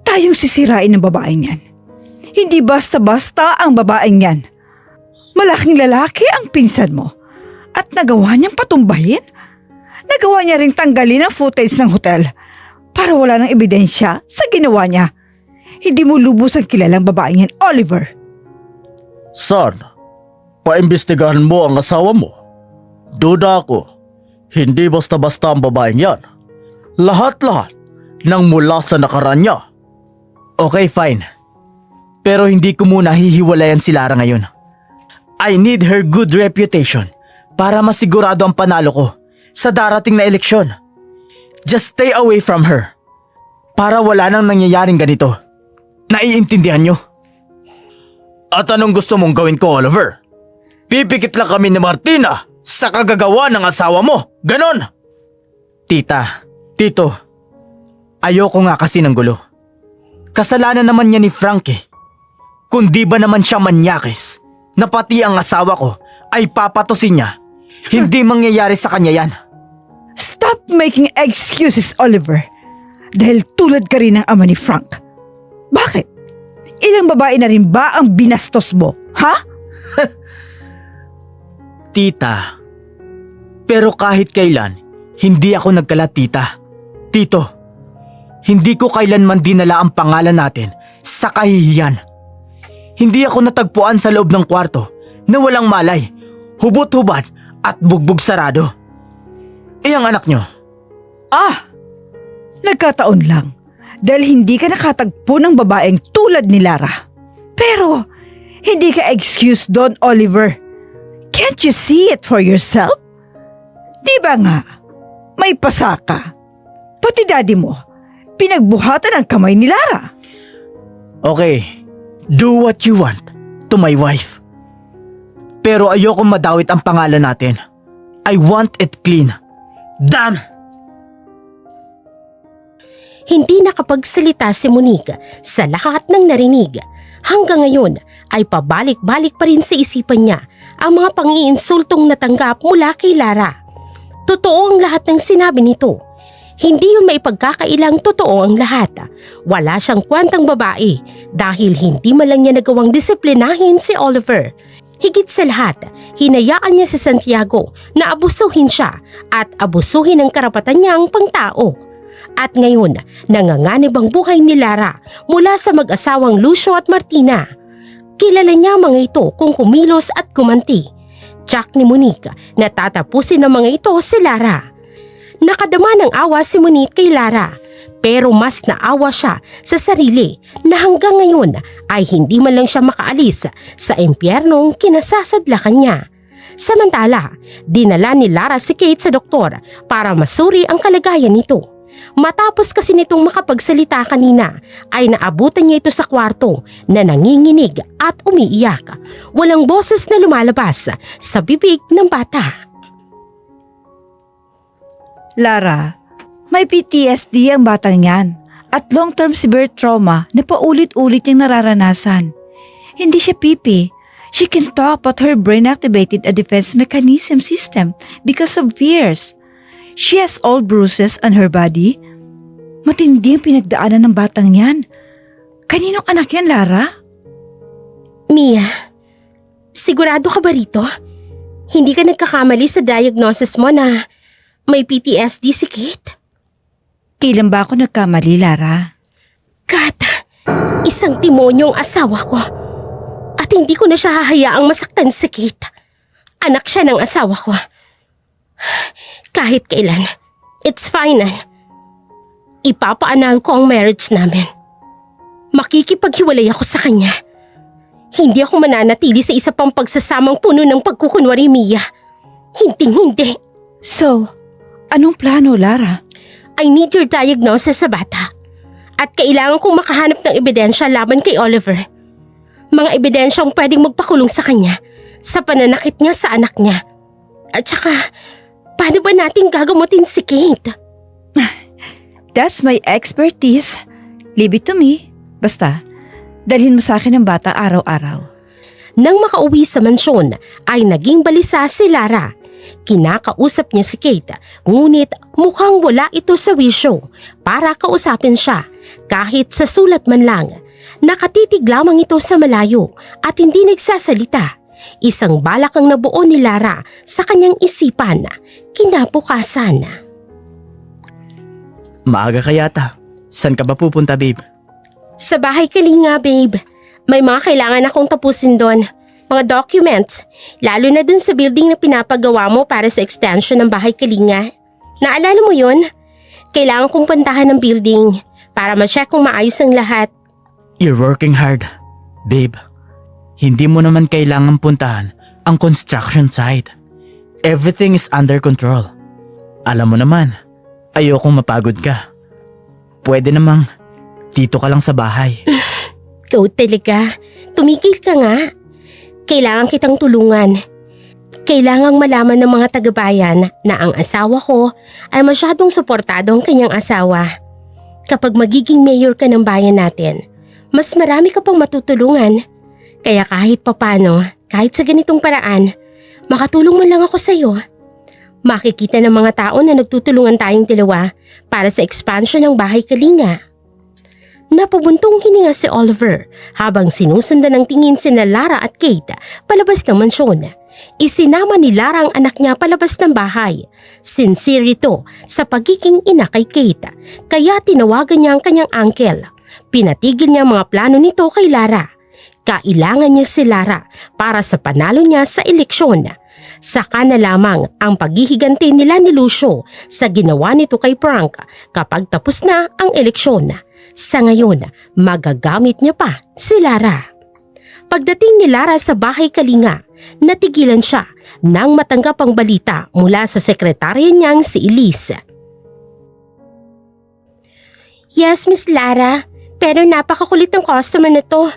tayong sisirain ng babaeng yan. Hindi basta-basta ang babaeng yan. Malaking lalaki ang pinsan mo. At nagawa niyang patumbahin. Nagawa niya ring tanggalin ang footage ng hotel para wala ng ebidensya sa ginawa niya. Hindi mo lubos ang kilalang babaeng yan, Oliver.
Son, paimbestigahan mo ang asawa mo. Duda ako, hindi basta-basta ang babaeng yan. Lahat-lahat ng mula sa nakaraan niya. Okay, fine. Pero hindi ko muna hihiwalayan si Lara ngayon. I need her good reputation para masigurado ang panalo ko sa darating na eleksyon. Just stay away from her para wala nang nangyayaring ganito. Naiintindihan nyo? At anong gusto mong gawin ko, Oliver? Pipikit lang kami ni Martina sa kagagawa ng asawa mo. Ganon! Tita, tito, ayoko nga kasi ng gulo. Kasalanan naman niya ni Frankie. Kundi ba naman siya manyakis na pati ang asawa ko ay papatusin niya. Hindi mangyayari sa kanya yan.
Stop making excuses, Oliver. Dahil tulad ka rin ng ama ni Frank. Bakit? Ilang babae na rin ba ang binastos mo, ha?
Tita, pero kahit kailan, hindi ako nagkalat, tita. Tito, hindi ko kailanman dinala ang pangalan natin sa kahihiyan. Hindi ako natagpuan sa loob ng kwarto na walang malay, hubot-hubad at bugbog sarado. Ang anak nyo.
Nagkataon lang. Dahil hindi ka nakatagpo ng babaeng tulad ni Lara. Pero, hindi ka excuse doon, Oliver. Can't you see it for yourself? Di ba nga, may pasa ka. Pati daddy mo, pinagbuhatan ang kamay ni Lara.
Okay, do what you want to my wife. Pero ayoko madawit ang pangalan natin. I want it clean. Damn!
Hindi nakapagsalita si Monica sa lahat ng narinig. Hanggang ngayon ay pabalik-balik pa rin sa isipan niya ang mga pang-iinsultong natanggap mula kay Lara. Totoo ang lahat ng sinabi nito. Hindi yun maipagkakailang totoo ang lahat. Wala siyang kwentang babae dahil hindi man lang niya nagawang disiplinahin si Oliver. Higit sa lahat, hinayaan niya si Santiago na abusuhin siya at abusuhin ang karapatan niyang pangtao. At ngayon, nanganganib ang buhay ni Lara mula sa mag-asawang Lucio at Martina. Kilala niya mga ito kung kumilos at kumanti. Tsak ni Monique na tatapusin ng mga ito si Lara. Nakadama ng awa si Monique kay Lara, pero mas naawa siya sa sarili na hanggang ngayon ay hindi man lang siya makaalis sa impyernong kinasasadlakan niya. Samantala, dinala ni Lara si Kate sa doktor para masuri ang kalagayan nito. Matapos kasi nitong makapagsalita kanina ay naabutan niya ito sa kwarto na nanginginig at umiiyak. Walang boses na lumalabas sa bibig ng bata.
Lara, may PTSD ang batang yan at long-term severe trauma na paulit-ulit niyang nararanasan. Hindi siya pipi. She can talk but her brain activated a defense mechanism system because of fears. She has old bruises on her body. Matindi ang pinagdaanan ng batang yan. Kaninong anak yan, Lara?
Mia, sigurado ka ba rito? Hindi ka nagkakamali sa diagnosis mo na may PTSD si Kate?
Kailan ba ako nagkamali, Lara?
Kat, isang timonyong asawa ko. At hindi ko na siya hahayaang masaktan si Kate. Anak siya ng asawa ko. Kahit kailan, it's final. Ipapaanal ko ang marriage namin. Makikipaghiwalay ako sa kanya. Hindi ako mananatili sa isa pang pagsasamang puno ng pagkukunwari, Mia. Hindi.
So, anong plano, Lara?
I need your diagnosis sa bata. At kailangan kong makahanap ng ebidensya laban kay Oliver. Mga ebidensyang pwedeng magpakulong sa kanya sa pananakit niya sa anak niya. At saka, paano ba natin gagamutin si Kate?
That's my expertise. Leave it to me. Basta, dalhin mo sa akin ang bata araw-araw.
Nang makauwi sa mansyon ay naging balisa si Lara. Kinakausap niya si Kate ngunit mukhang wala ito sa wisyo para kausapin siya kahit sa sulat man lang. Nakatitig lamang ito sa malayo at hindi nagsasalita. Isang balak ang nabuo ni Lara sa kanyang isipan kinabukasan.
Maaga ka yata. Saan ka ba pupunta, babe?
Sa bahay kalinga, babe. May mga kailangan akong tapusin doon. Mga documents, lalo na dun sa building na pinapagawa mo para sa extension ng bahay kalinga. Naalala mo yun? Kailangan kong puntahan ng building para ma-check kung maayos ang lahat.
You're working hard. Babe, hindi mo naman kailangan puntahan ang construction site. Everything is under control. Alam mo naman, ayokong mapagod ka. Pwede namang dito ka lang sa bahay.
Ikaw talaga, tumigil ka nga. Kailangan kitang tulungan. Kailangang malaman ng mga taga-bayan na ang asawa ko ay masyadong suportado ang kanyang asawa. Kapag magiging mayor ka ng bayan natin, mas marami ka pang matutulungan. Kaya kahit papano, kahit sa ganitong paraan, makatulong man lang ako sa iyo. Makikita ng mga tao na nagtutulungan tayong dalawa para sa expansion ng bahay kalinga. Napabuntong hininga si Oliver habang sinusundan ng tingin sina Lara at Kate palabas ng mansyon. Isinama ni Lara ang anak niya palabas ng bahay. Sincere ito sa pagiging ina kay Kate, kaya tinawagan niya ang kanyang uncle. Pinatigil niya ang mga plano nito kay Lara. Kailangan niya si Lara para sa panalo niya sa eleksyon. Saka na lamang ang paghihiganti nila ni Lucio sa ginawa nito kay Frank kapag tapos na ang eleksyon. Sa ngayon, magagamit niya pa si Lara. Pagdating ni Lara sa bahay kalinga, natigilan siya nang matanggap ang balita mula sa sekretarya niyang si Elise. Yes, Miss Lara, pero napakakulit ng customer na to.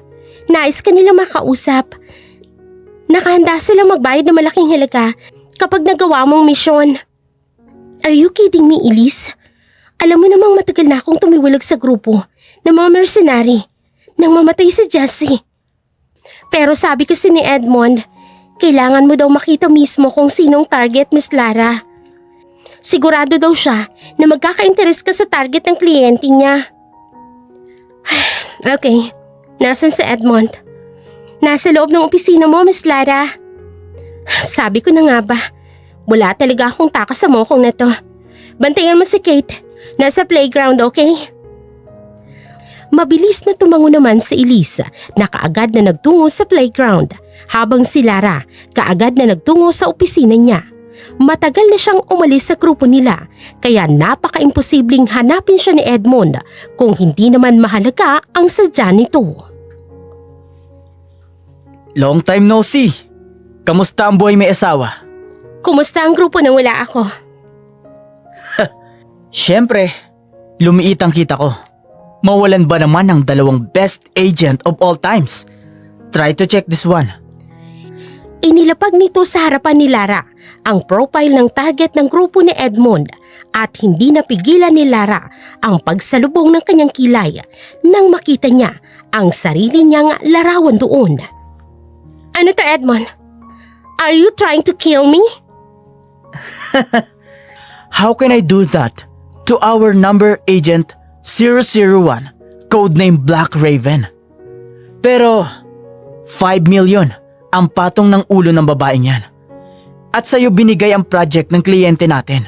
Nais ka nila makausap. Nakahanda silang magbayad ng malaking halaga kapag nagawa mong misyon. Are you kidding me, Elise? Alam mo namang matagal na akong tumiwalag sa grupo ng mga mercenary nang mamatay si Jessie. Pero sabi kasi ni Edmond, kailangan mo daw makita mismo kung sinong target, Miss Lara. Sigurado daw siya na magkaka-interes ka sa target ng kliyente niya. Okay, nasan si Edmond? Nasa loob ng opisina mo, Miss Lara. Sabi ko na nga ba, wala talaga akong takas sa mokong na to. Bantayan mo si Kate. Nasa playground, okay? Mabilis na tumango naman si Elisa na kaagad na nagtungo sa playground habang si Lara kaagad na nagtungo sa opisina niya. Matagal na siyang umalis sa grupo nila kaya napaka-imposibleng hanapin siya ni Edmond kung hindi naman mahalaga ang sadya nito.
Long time no see. Kamusta ang buhay may asawa?
Kumusta ang grupo nang wala ako?
Siyempre, lumiit ang kita ko. Mawalan ba naman ang dalawang best agent of all times? Try to check this one.
Inilapag nito sa harapan ni Lara ang profile ng target ng grupo ni Edmond at hindi napigilan ni Lara ang pagsalubong ng kanyang kilay nang makita niya ang sarili niyang larawan doon. Ano to, Edmond? Are you trying to kill me?
How can I do that to our number agent 001, codename Black Raven? Pero 5 million ang patong ng ulo ng babaeng yan. At sa'yo binigay ang project ng kliyente natin.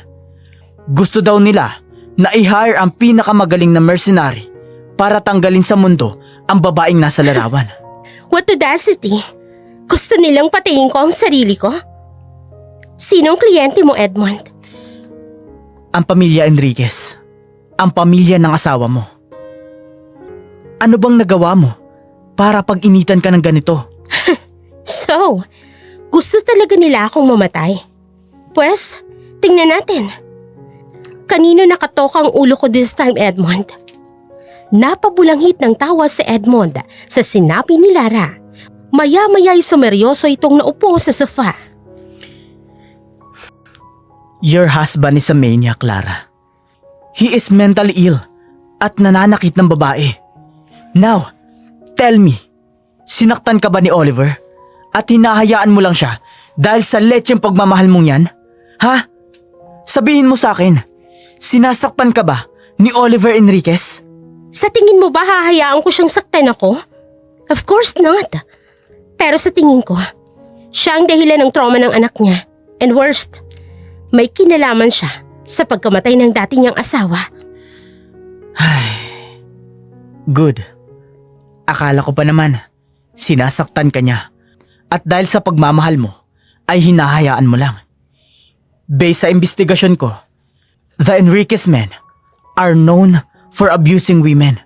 Gusto daw nila na i-hire ang pinakamagaling na mercenary para tanggalin sa mundo ang babaeng nasa larawan.
What audacity? Gusto nilang patayin ko ang sarili ko? Sinong kliyente mo, Edmond?
Ang pamilya Enriquez. Ang pamilya ng asawa mo. Ano bang nagawa mo para pag-initan ka ng ganito?
So, gusto talaga nila akong mamatay? Pues, tingnan natin. Kanino nakatok ang ulo ko this time, Edmond? Napabulanghit ng tawa si Edmond sa sinabi ni Lara. Maya-maya'y sumeryoso itong naupo sa sofa.
Your husband is a maniac, Lara. He is mentally ill at nananakit ng babae. Now, tell me, sinaktan ka ba ni Oliver? At hinahayaan mo lang siya dahil sa lecheng pagmamahal mong yan? Ha? Sabihin mo sa akin, sinasaktan ka ba ni Oliver Enriquez?
Sa tingin mo ba hahayaan ko siyang saktan ako? Of course not. Pero sa tingin ko, siya ang dahilan ng trauma ng anak niya. And worst, may kinalaman siya sa pagkamatay ng dati niyang asawa.
Good. Akala ko pa naman, sinasaktan ka niya. At dahil sa pagmamahal mo, ay hinahayaan mo lang. Based sa investigasyon ko, the Enriquez men are known for abusing women.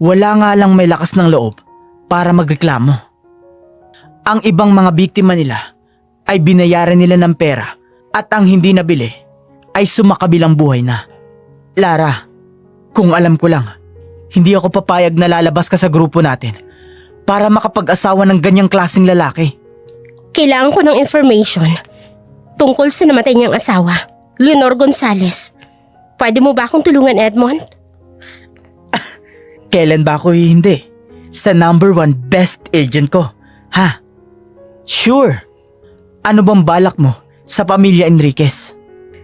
Wala nga lang may lakas ng loob para magreklamo. Ang ibang mga biktima nila ay binayaran nila ng pera at ang hindi nabili ay sumakabilang buhay na. Lara, kung alam ko lang, hindi ako papayag na lalabas ka sa grupo natin para makapag-asawa ng ganyang klaseng lalaki.
Kailangan ko ng information tungkol sa namatay niyang asawa, Leonor Gonzalez. Pwede mo ba akong tulungan, Edmond?
Kailan ba ako hindi? Sa number 1 best agent ko, ha? Sure. Ano bang balak mo sa pamilya Enriquez?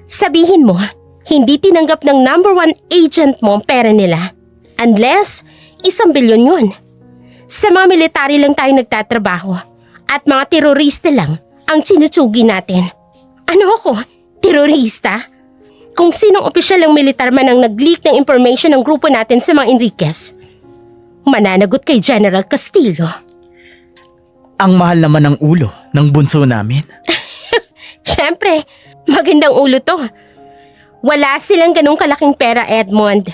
Sabihin mo, hindi tinanggap ng number 1 agent mo ang pera nila. Unless, 1 bilyon yun. Sa mga military lang tayo nagtatrabaho at mga terorista lang ang sinutsugi natin. Ano ako? Terorista? Kung sinong opisyal ng militar man ang nag-leak ng information ng grupo natin sa mga Enriquez, mananagot kay General Castillo.
Ang mahal naman ng ulo ng bunso namin.
Siyempre, magandang ulo to. Wala silang ganong kalaking pera, Edmond.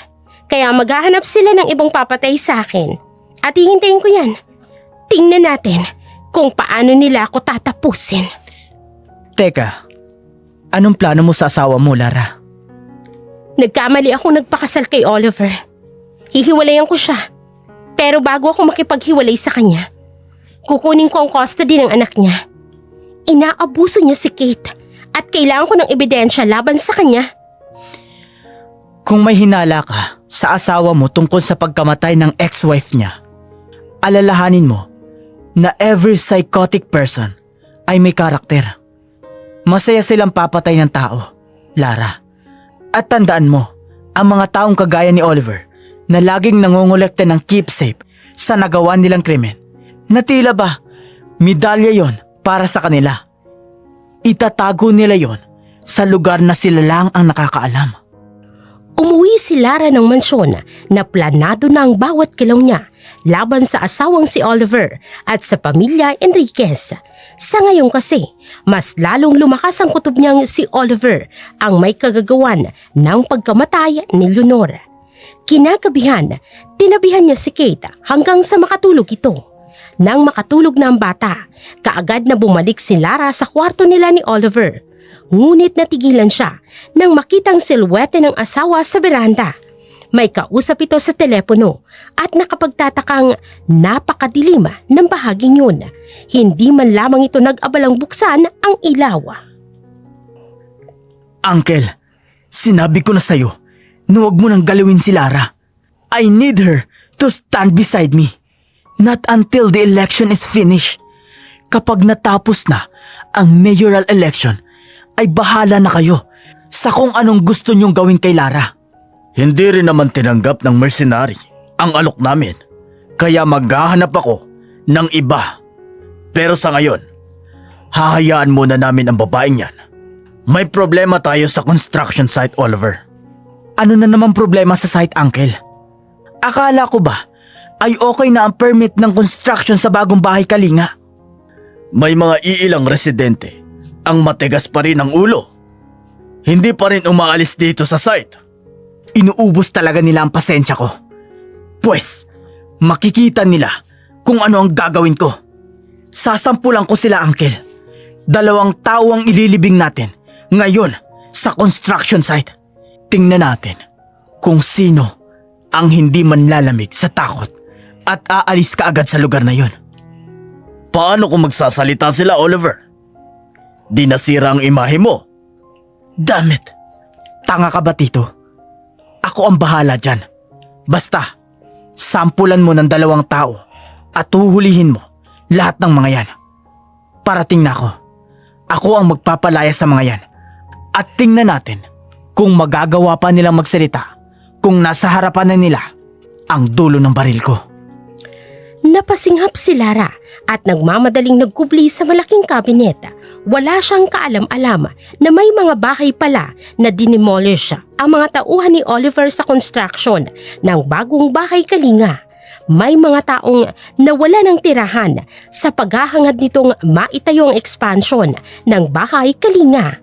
Kaya maghahanap sila ng ibang papatay sa akin. At hihintayin ko yan. Tingnan natin kung paano nila ako tatapusin.
Teka, anong plano mo sa asawa mo, Lara?
Nagkamali akong nagpakasal kay Oliver. Hihiwalayan ko siya. Pero bago ako makipaghiwalay sa kanya, kukunin ko ang custody ng anak niya. Inaabuso niya si Kate at kailangan ko ng ebidensya laban sa kanya.
Kung may hinala ka sa asawa mo tungkol sa pagkamatay ng ex-wife niya, alalahanin mo na every psychotic person ay may karakter. Masaya silang papatay ng tao, Lara. At tandaan mo, ang mga taong kagaya ni Oliver na laging nangongolekta ng keepsake sa nagawa nilang krimen, na tila ba, medalya yon para sa kanila. Itatago nila yon sa lugar na sila lang ang nakakaalam.
Umuwi si Lara ng mansyon na planado na ang bawat kilaw niya laban sa asawang si Oliver at sa pamilya Enriquez. Sa ngayon kasi, mas lalong lumakas ang kutob niyang si Oliver ang may kagagawan ng pagkamatay ni Leonor. Kinagabihan, tinabihan niya si Kate hanggang sa makatulog ito. Nang makatulog na ang bata, kaagad na bumalik si Lara sa kwarto nila ni Oliver. Ngunit natigilan siya nang makitang silhwete ng asawa sa beranda. May kausap ito sa telepono at nakapagtatakang napakadilim ng bahaging yun. Hindi man lamang ito nag-abalang buksan ang ilaw.
Uncle, sinabi ko na sa'yo na huwag mo nang galawin si Lara. I need her to stand beside me. Not until the election is finished. Kapag natapos na ang mayoral election, ay bahala na kayo sa kung anong gusto niyong gawin kay Lara. Hindi rin naman tinanggap ng mercenary ang alok namin, kaya maghahanap ako ng iba. Pero sa ngayon, hahayaan muna namin ang babaeng yan. May problema tayo sa construction site, Oliver. Ano na naman problema sa site, Uncle? Akala ko ba ay okay na ang permit ng construction sa bagong bahay Kalinga? May mga iilang residente ang matigas pa rin ang ulo. Hindi pa rin umaalis dito sa site. Inuubos talaga nila ang pasensya ko. Pwes, makikita nila kung ano ang gagawin ko. Sasampulan ko sila, Uncle. 2 tao ang ililibing natin ngayon sa construction site. Tingnan natin kung sino ang hindi manlalamig sa takot at aalis kaagad sa lugar na yon. Paano kung magsasalita sila, Oliver? Di nasira ang imahe mo. Damn it! Tanga ka ba, Tito? Ako ang bahala dyan. Basta, Sampulan mo ng 2 tao at huhulihin mo lahat ng mga yan. Parating na ako. Ako ang magpapalaya sa mga yan. At tingnan natin kung magagawa pa nilang magsalita kung nasa harapan na nila ang dulo ng baril ko.
Napasinghap si Lara at nagmamadaling nagkubli sa malaking kabineta. Wala siyang kaalam-alam na may mga bahay pala na dinimolish ang mga tauhan ni Oliver sa construction ng bagong bahay Kalinga. May mga taong nawala ng tirahan sa paghahangad nitong maitayong expansion ng bahay Kalinga.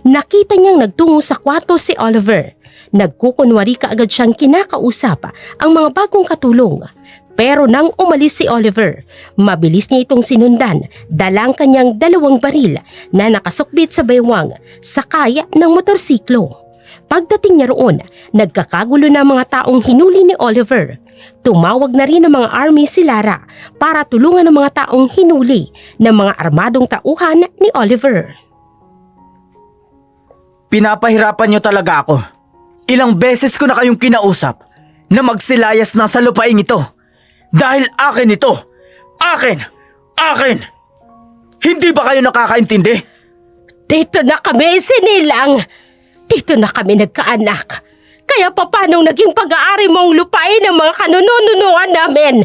Nakita niyang nagtungo sa kwarto si Oliver. Nagkukunwari kaagad siyang kinakausap ang mga bagong katulong. Pero nang umalis si Oliver, mabilis niya itong sinundan, dalang kanyang 2 baril na nakasukbit sa baywang sakay ng motorsiklo. Pagdating niya roon, nagkakagulo na mga taong hinuli ni Oliver. Tumawag na rin ng mga army si Lara para tulungan ang mga taong hinuli ng mga armadong tauhan ni Oliver.
Pinapahirapan niyo talaga ako. Ilang beses ko na kayong kinausap na magsilayas na sa lupaing ito. Dahil akin ito. Akin! Akin! Hindi ba kayo nakakaintindi?
Dito na kami sinilang. Dito na kami nagkaanak. Kaya paano naging pag-aari mong lupain ng mga kanununuan namin?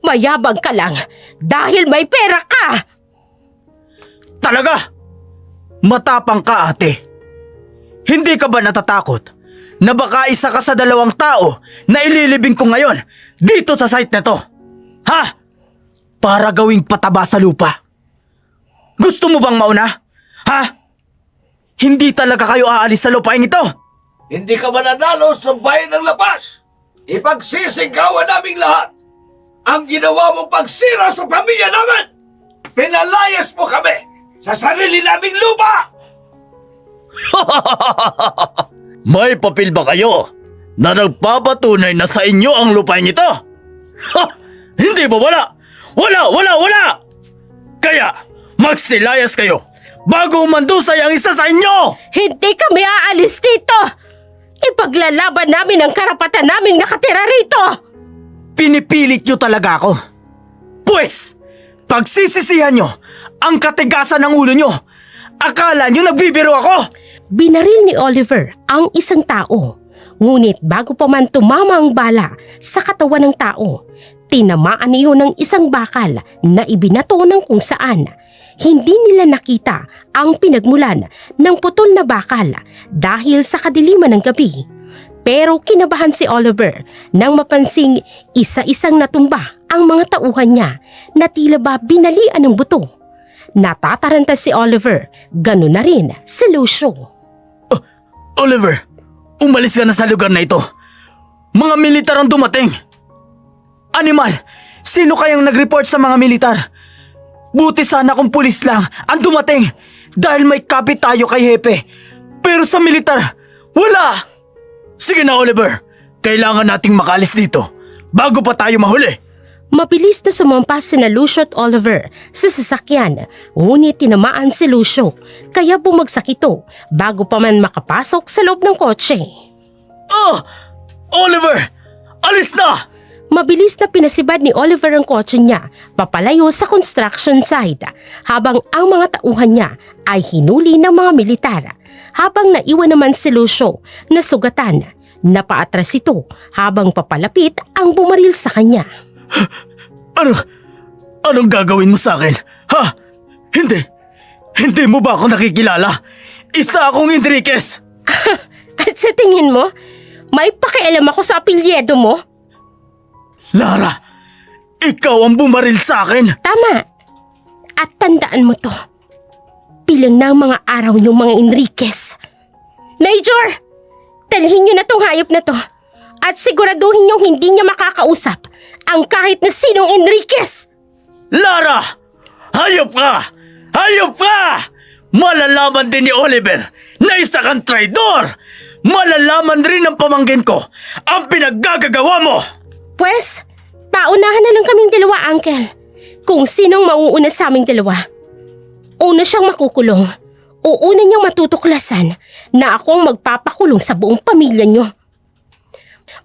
Mayabang ka lang dahil may pera ka.
Talaga? Matapang ka, ate. Hindi ka ba natatakot na baka isa ka sa 2 tao na ililibing ko ngayon dito sa site na to? Ha? Para gawing pataba sa lupa. Gusto mo bang mauna? Ha? Hindi talaga kayo aalis sa lupain ito?
Hindi ka mananalo sa bayan ng Lapas. Ipagsisigawan naming lahat ang ginawa mong pagsira sa pamilya namin. Pinalayas mo kami sa sarili naming lupa.
May papel ba kayo na nagpapatunay na sa inyo ang lupain ito? Ha! Hindi ba wala? Wala! Kaya magsilayas kayo bago umandusay ang isa sa inyo!
Hindi kami aalis dito. Ipaglalaban namin ang karapatan naming nakatira rito.
Pinipilit nyo talaga ako. Pwes, pagsisisihan nyo ang katigasan ng ulo nyo. Akala nyo nagbibiro ako?
Binaril ni Oliver ang isang tao. Ngunit bago pa man tumama ang bala sa katawan ng tao, tinamaan iyon ng isang bakal na ibinato ng kung saan. Hindi nila nakita ang pinagmulan ng putol na bakal dahil sa kadiliman ng gabi. Pero kinabahan si Oliver nang mapansing isa-isang natumba ang mga tauhan niya na tila ba binalian ng buto. Natataranta si Oliver, gano'n na rin si Lucio.
Oliver, umalis ka na sa lugar na ito. Mga militar ang dumating. Animal, sino kayang nag-report sa mga militar? Buti sana kung pulis lang ang dumating dahil may kapit tayo kay Hepe. Pero sa militar, wala! Sige na, Oliver. Kailangan nating makalis dito bago pa tayo mahuli.
Mabilis na sumampas sina Lucio at Oliver sa sasakyan, ngunit tinamaan si Lucio kaya bumagsak ito bago pa man makapasok sa loob ng kotse.
Oh! Oliver! Alis na!
Mabilis na pinasibad ni Oliver ang kotse niya papalayo sa construction site habang ang mga tauhan niya ay hinuli ng mga militar. Habang naiwan naman si Lucio na sugatan, napaatras ito habang papalapit ang bumaril sa kanya.
Anong gagawin mo sa akin? Ha? Hindi mo ba ako nakikilala? Isa akong Enriquez!
At sa tingin mo, may pakialam ako sa apelyido mo?
Lara, ikaw ang bumaril sa akin!
Tama. At tandaan mo to. Bilang na ang mga araw ng mga Enriquez. Major! Dalhin niyo na tong hayop na to. At siguraduhin niyong hindi niya makakausap ang kahit na sinong Enriquez.
Lara! Hayop ka! Hayop ka! Malalaman din ni Oliver na isa kang traidor! Malalaman rin ng pamangkin ko ang pinaggagawa mo!
Pwes, paunahan na lang kaming 2, Uncle. Kung sinong mauuna sa aming 2. Una siyang makukulong. Una niyang matutuklasan na ako ang magpapakulong sa buong pamilya niyo.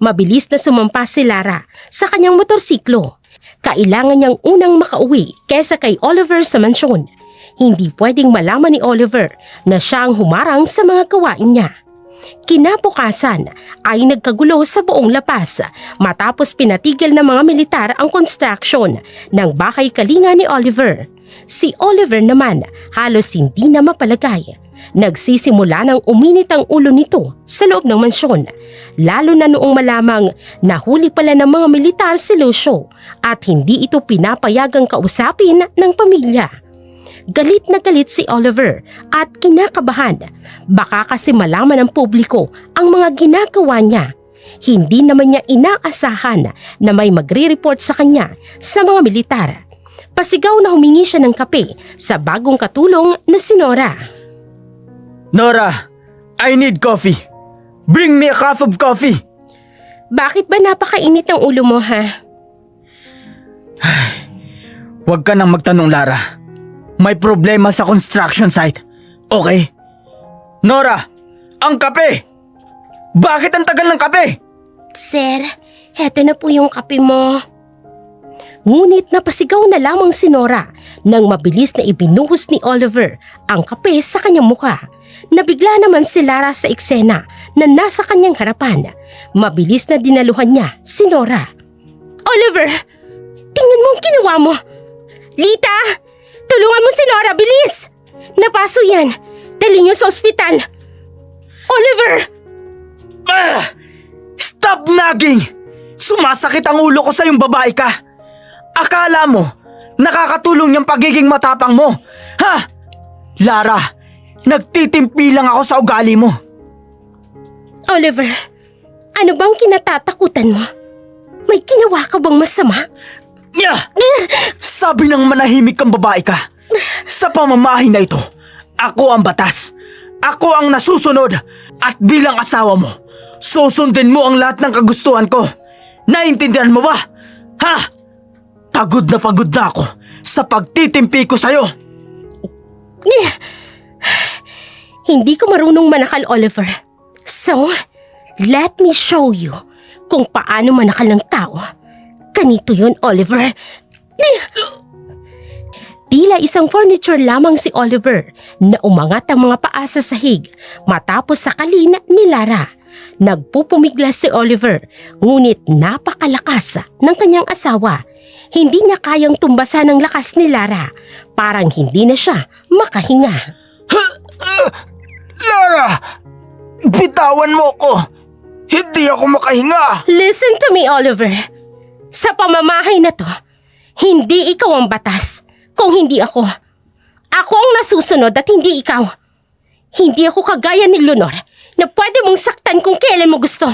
Mabilis na sumampa si Lara sa kanyang motorsiklo. Kailangan niyang unang makauwi kesa kay Oliver sa mansyon. Hindi pwedeng malaman ni Oliver na siya ang humarang sa mga gawain niya. Kinabukasan ay nagkagulo sa buong lapas matapos pinatigil ng mga militar ang construction ng bahay kalinga ni Oliver. Si Oliver naman halos hindi na mapalagay. Nagsisimula ng uminit ang ulo nito sa loob ng mansyon, lalo na noong malamang nahuli pala ng mga militar si Lucio at hindi ito pinapayagang kausapin ng pamilya. Galit na galit si Oliver at kinakabahan. Baka kasi malaman ng publiko ang mga ginagawa niya. Hindi naman niya inaasahan na may magre-report sa kanya sa mga militar. Pasigaw na humingi siya ng kape sa bagong katulong na si Nora.
Nora, I need coffee. Bring me a cup of coffee.
Bakit ba napakainit ang ulo mo, ha?
Huwag ka nang magtanong, Lara. May problema sa construction site. Okay? Nora, ang kape! Bakit ang tagal ng kape?
Sir, heto na po yung kape mo. Ngunit napasigaw na lamang si Nora nang mabilis na ibinuhos ni Oliver ang kape sa kanyang mukha. Nabigla naman si Lara sa eksena na nasa kanyang harapan. Mabilis na dinaluhan niya si Nora. Oliver, tingnan mo ang ginawa mo. Lita, tulungan mo si Nora, bilis! Napaso yan. Dali niyo sa ospital. Oliver!
Stop nagging! Sumasakit ang ulo ko sa yung babae ka. Akala mo, nakakatulong yung pagiging matapang mo. Ha? Lara, nagtitimpi lang ako sa ugali mo.
Oliver, ano bang kinatatakutan mo? May ginawa ka bang masama?
Nya! Sabi ng manahimik kang babae ka. Sa pamamahay na ito, ako ang batas. Ako ang nasusunod. At bilang asawa mo, susundin mo ang lahat ng kagustuhan ko. Naintindihan mo ba? Ha? Pagod na ako sa pagtitimpi ko sa'yo.
Hindi ko marunong manakal, Oliver. So, let me show you kung paano manakal ng tao. Ganito yun, Oliver. Tila isang furniture lamang si Oliver na umangat ang mga paa sa sahig matapos sakalin ni Lara. Nagpupumiglas si Oliver, ngunit napakalakas ng kanyang asawa. Hindi niya kayang tumbasan ng lakas ni Lara. Parang hindi na siya makahinga.
Lara! Bitawan mo ko! Hindi ako makahinga!
Listen to me, Oliver. Sa pamamahay na to, hindi ikaw ang batas kung hindi ako. Ako ang nasusunod at hindi ikaw. Hindi ako kagaya ni Leonor na pwede mong saktan kung kailan mo gusto.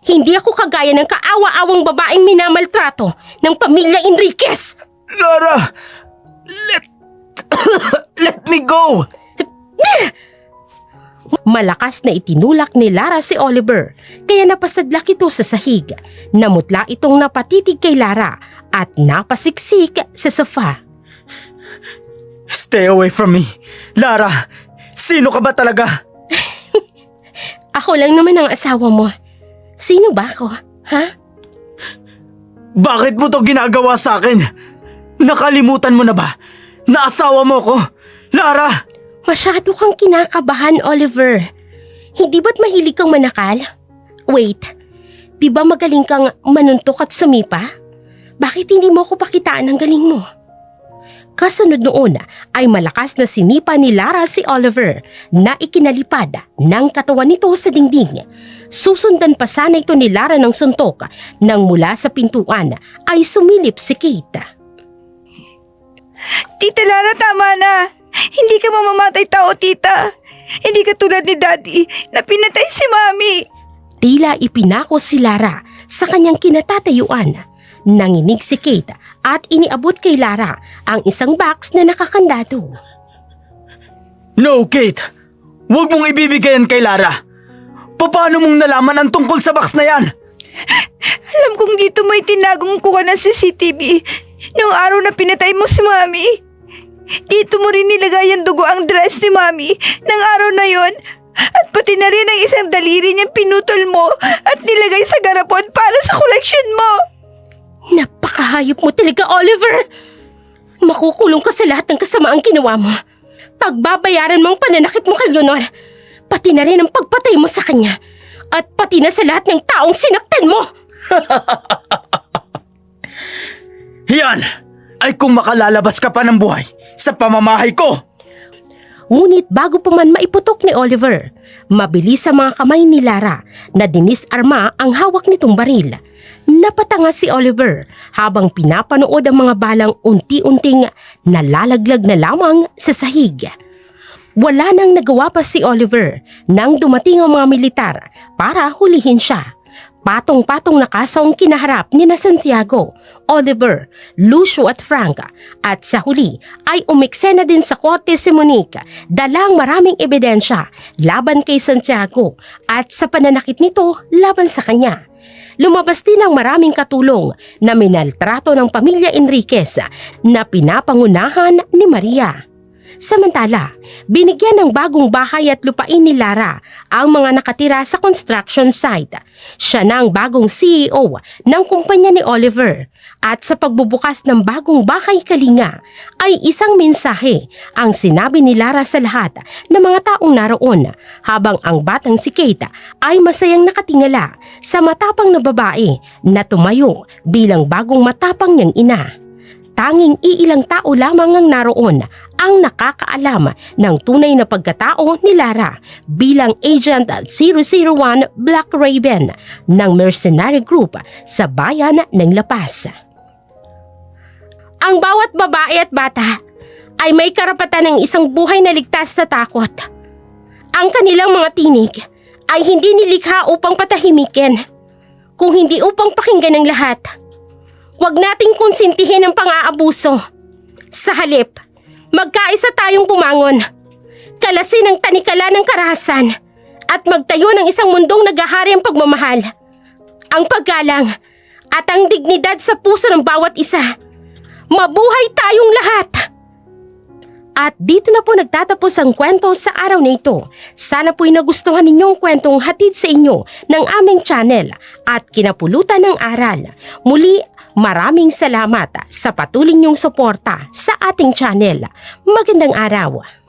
Hindi ako kagaya ng kaawa-awang babaeng minamaltrato ng pamilya Enriquez.
Lara! Let me go!
Malakas na itinulak ni Lara si Oliver, kaya napasadlak ito sa sahig. Namutla itong napatitig kay Lara at napasiksik sa sofa.
Stay away from me. Lara, sino ka ba talaga?
Ako lang naman ang asawa mo. Sino ba ako, ha?
Bakit mo to ginagawa sa akin? Nakalimutan mo na ba na asawa mo ko? Lara!
Masyado kang kinakabahan, Oliver. Hindi ba't mahilig kang manakal? Wait, di ba magaling kang manuntok at sumipa? Bakit hindi mo ako pakitaan ang galing mo? Kasunod noon ay malakas na sinipa ni Lara si Oliver na ikinalipad ng katawan nito sa dingding. Susundan pa sana ito ni Lara ng suntok nang mula sa pintuan ay sumilip si Kate.
Tita Lara, tama na. Hindi ka mamamatay tao, tita. Hindi ka tulad ni Daddy na pinatay si Mami.
Tila ipinako si Lara sa kanyang kinatatayuan. Nanginig si Kate at iniabot kay Lara ang isang box na nakakandado.
No, Kate! Huwag mong ibibigay yan kay Lara! Paano mong nalaman ang tungkol sa box na yan?
Alam kong dito may tinagong kuha ng CCTV noong araw na pinatay mo si Mami. Dito mo rin nilagay ang dugo ang dress ni Mami ng araw na yon At pati na rin ang isang daliri niyang pinutol mo at nilagay sa garapon para sa koleksyon mo.
Napakahayop mo talaga, Oliver! Makukulong ka sa lahat ng kasamaang ginawa mo. Pagbabayaran mo ang pananakit mo kay Leonor, pati na rin ang pagpatay mo sa kanya, at pati na sa lahat ng taong sinaktan mo!
Yan ay kung makalalabas ka pa ng buhay sa pamamahay ko.
Ngunit bago pa man maiputok ni Oliver, mabilis sa mga kamay ni Lara na dinisarma ang hawak nitong baril. Napatanga si Oliver habang pinapanood ang mga balang unti-unting nalalaglag na lamang sa sahig. Wala nang nagawa pa si Oliver nang dumating ang mga militar para hulihin siya. Patong-patong na kaso ang kinaharap ni na Santiago, Oliver, Lucio at Frank, at sa huli ay umiksena din sa korte si Monique dalang maraming ebidensya laban kay Santiago at sa pananakit nito laban sa kanya. Lumabas din ang maraming katulong na minaltrato ng pamilya Enriquez na pinapangunahan ni Maria. Samantala, binigyan ng bagong bahay at lupain ni Lara ang mga nakatira sa construction site. Siya na ang bagong CEO ng kumpanya ni Oliver at sa pagbubukas ng bagong bahay Kalinga ay isang mensahe ang sinabi ni Lara sa lahat ng mga taong naroon habang ang batang si Kate ay masayang nakatingala sa matapang na babae na tumayo bilang bagong matapang niyang ina. Tanging iilang tao lamang ang naroon ang nakakaalam ng tunay na pagkatao ni Lara bilang Agent 001 Black Raven ng mercenary group sa bayan ng La Paz. Ang bawat babae at bata ay may karapatan ng isang buhay na ligtas sa takot. Ang kanilang mga tinig ay hindi nilikha upang patahimikin, kung hindi upang pakinggan ng lahat. Huwag nating konsintihin ang pang-aabuso. Sa halip, magkaisa tayong bumangon, kalasin ang tanikala ng karahasan, at magtayo ng isang mundong naghahari ang pagmamahal, ang paggalang, at ang dignidad sa puso ng bawat isa. Mabuhay tayong lahat! At dito na po nagtatapos ang kwento sa araw na ito. Sana po'y nagustuhan ninyong kwentong hatid sa inyo ng aming channel at kinapulutan ng aral. Muli, maraming salamat sa patuloy niyong suporta sa ating channel. Magandang araw!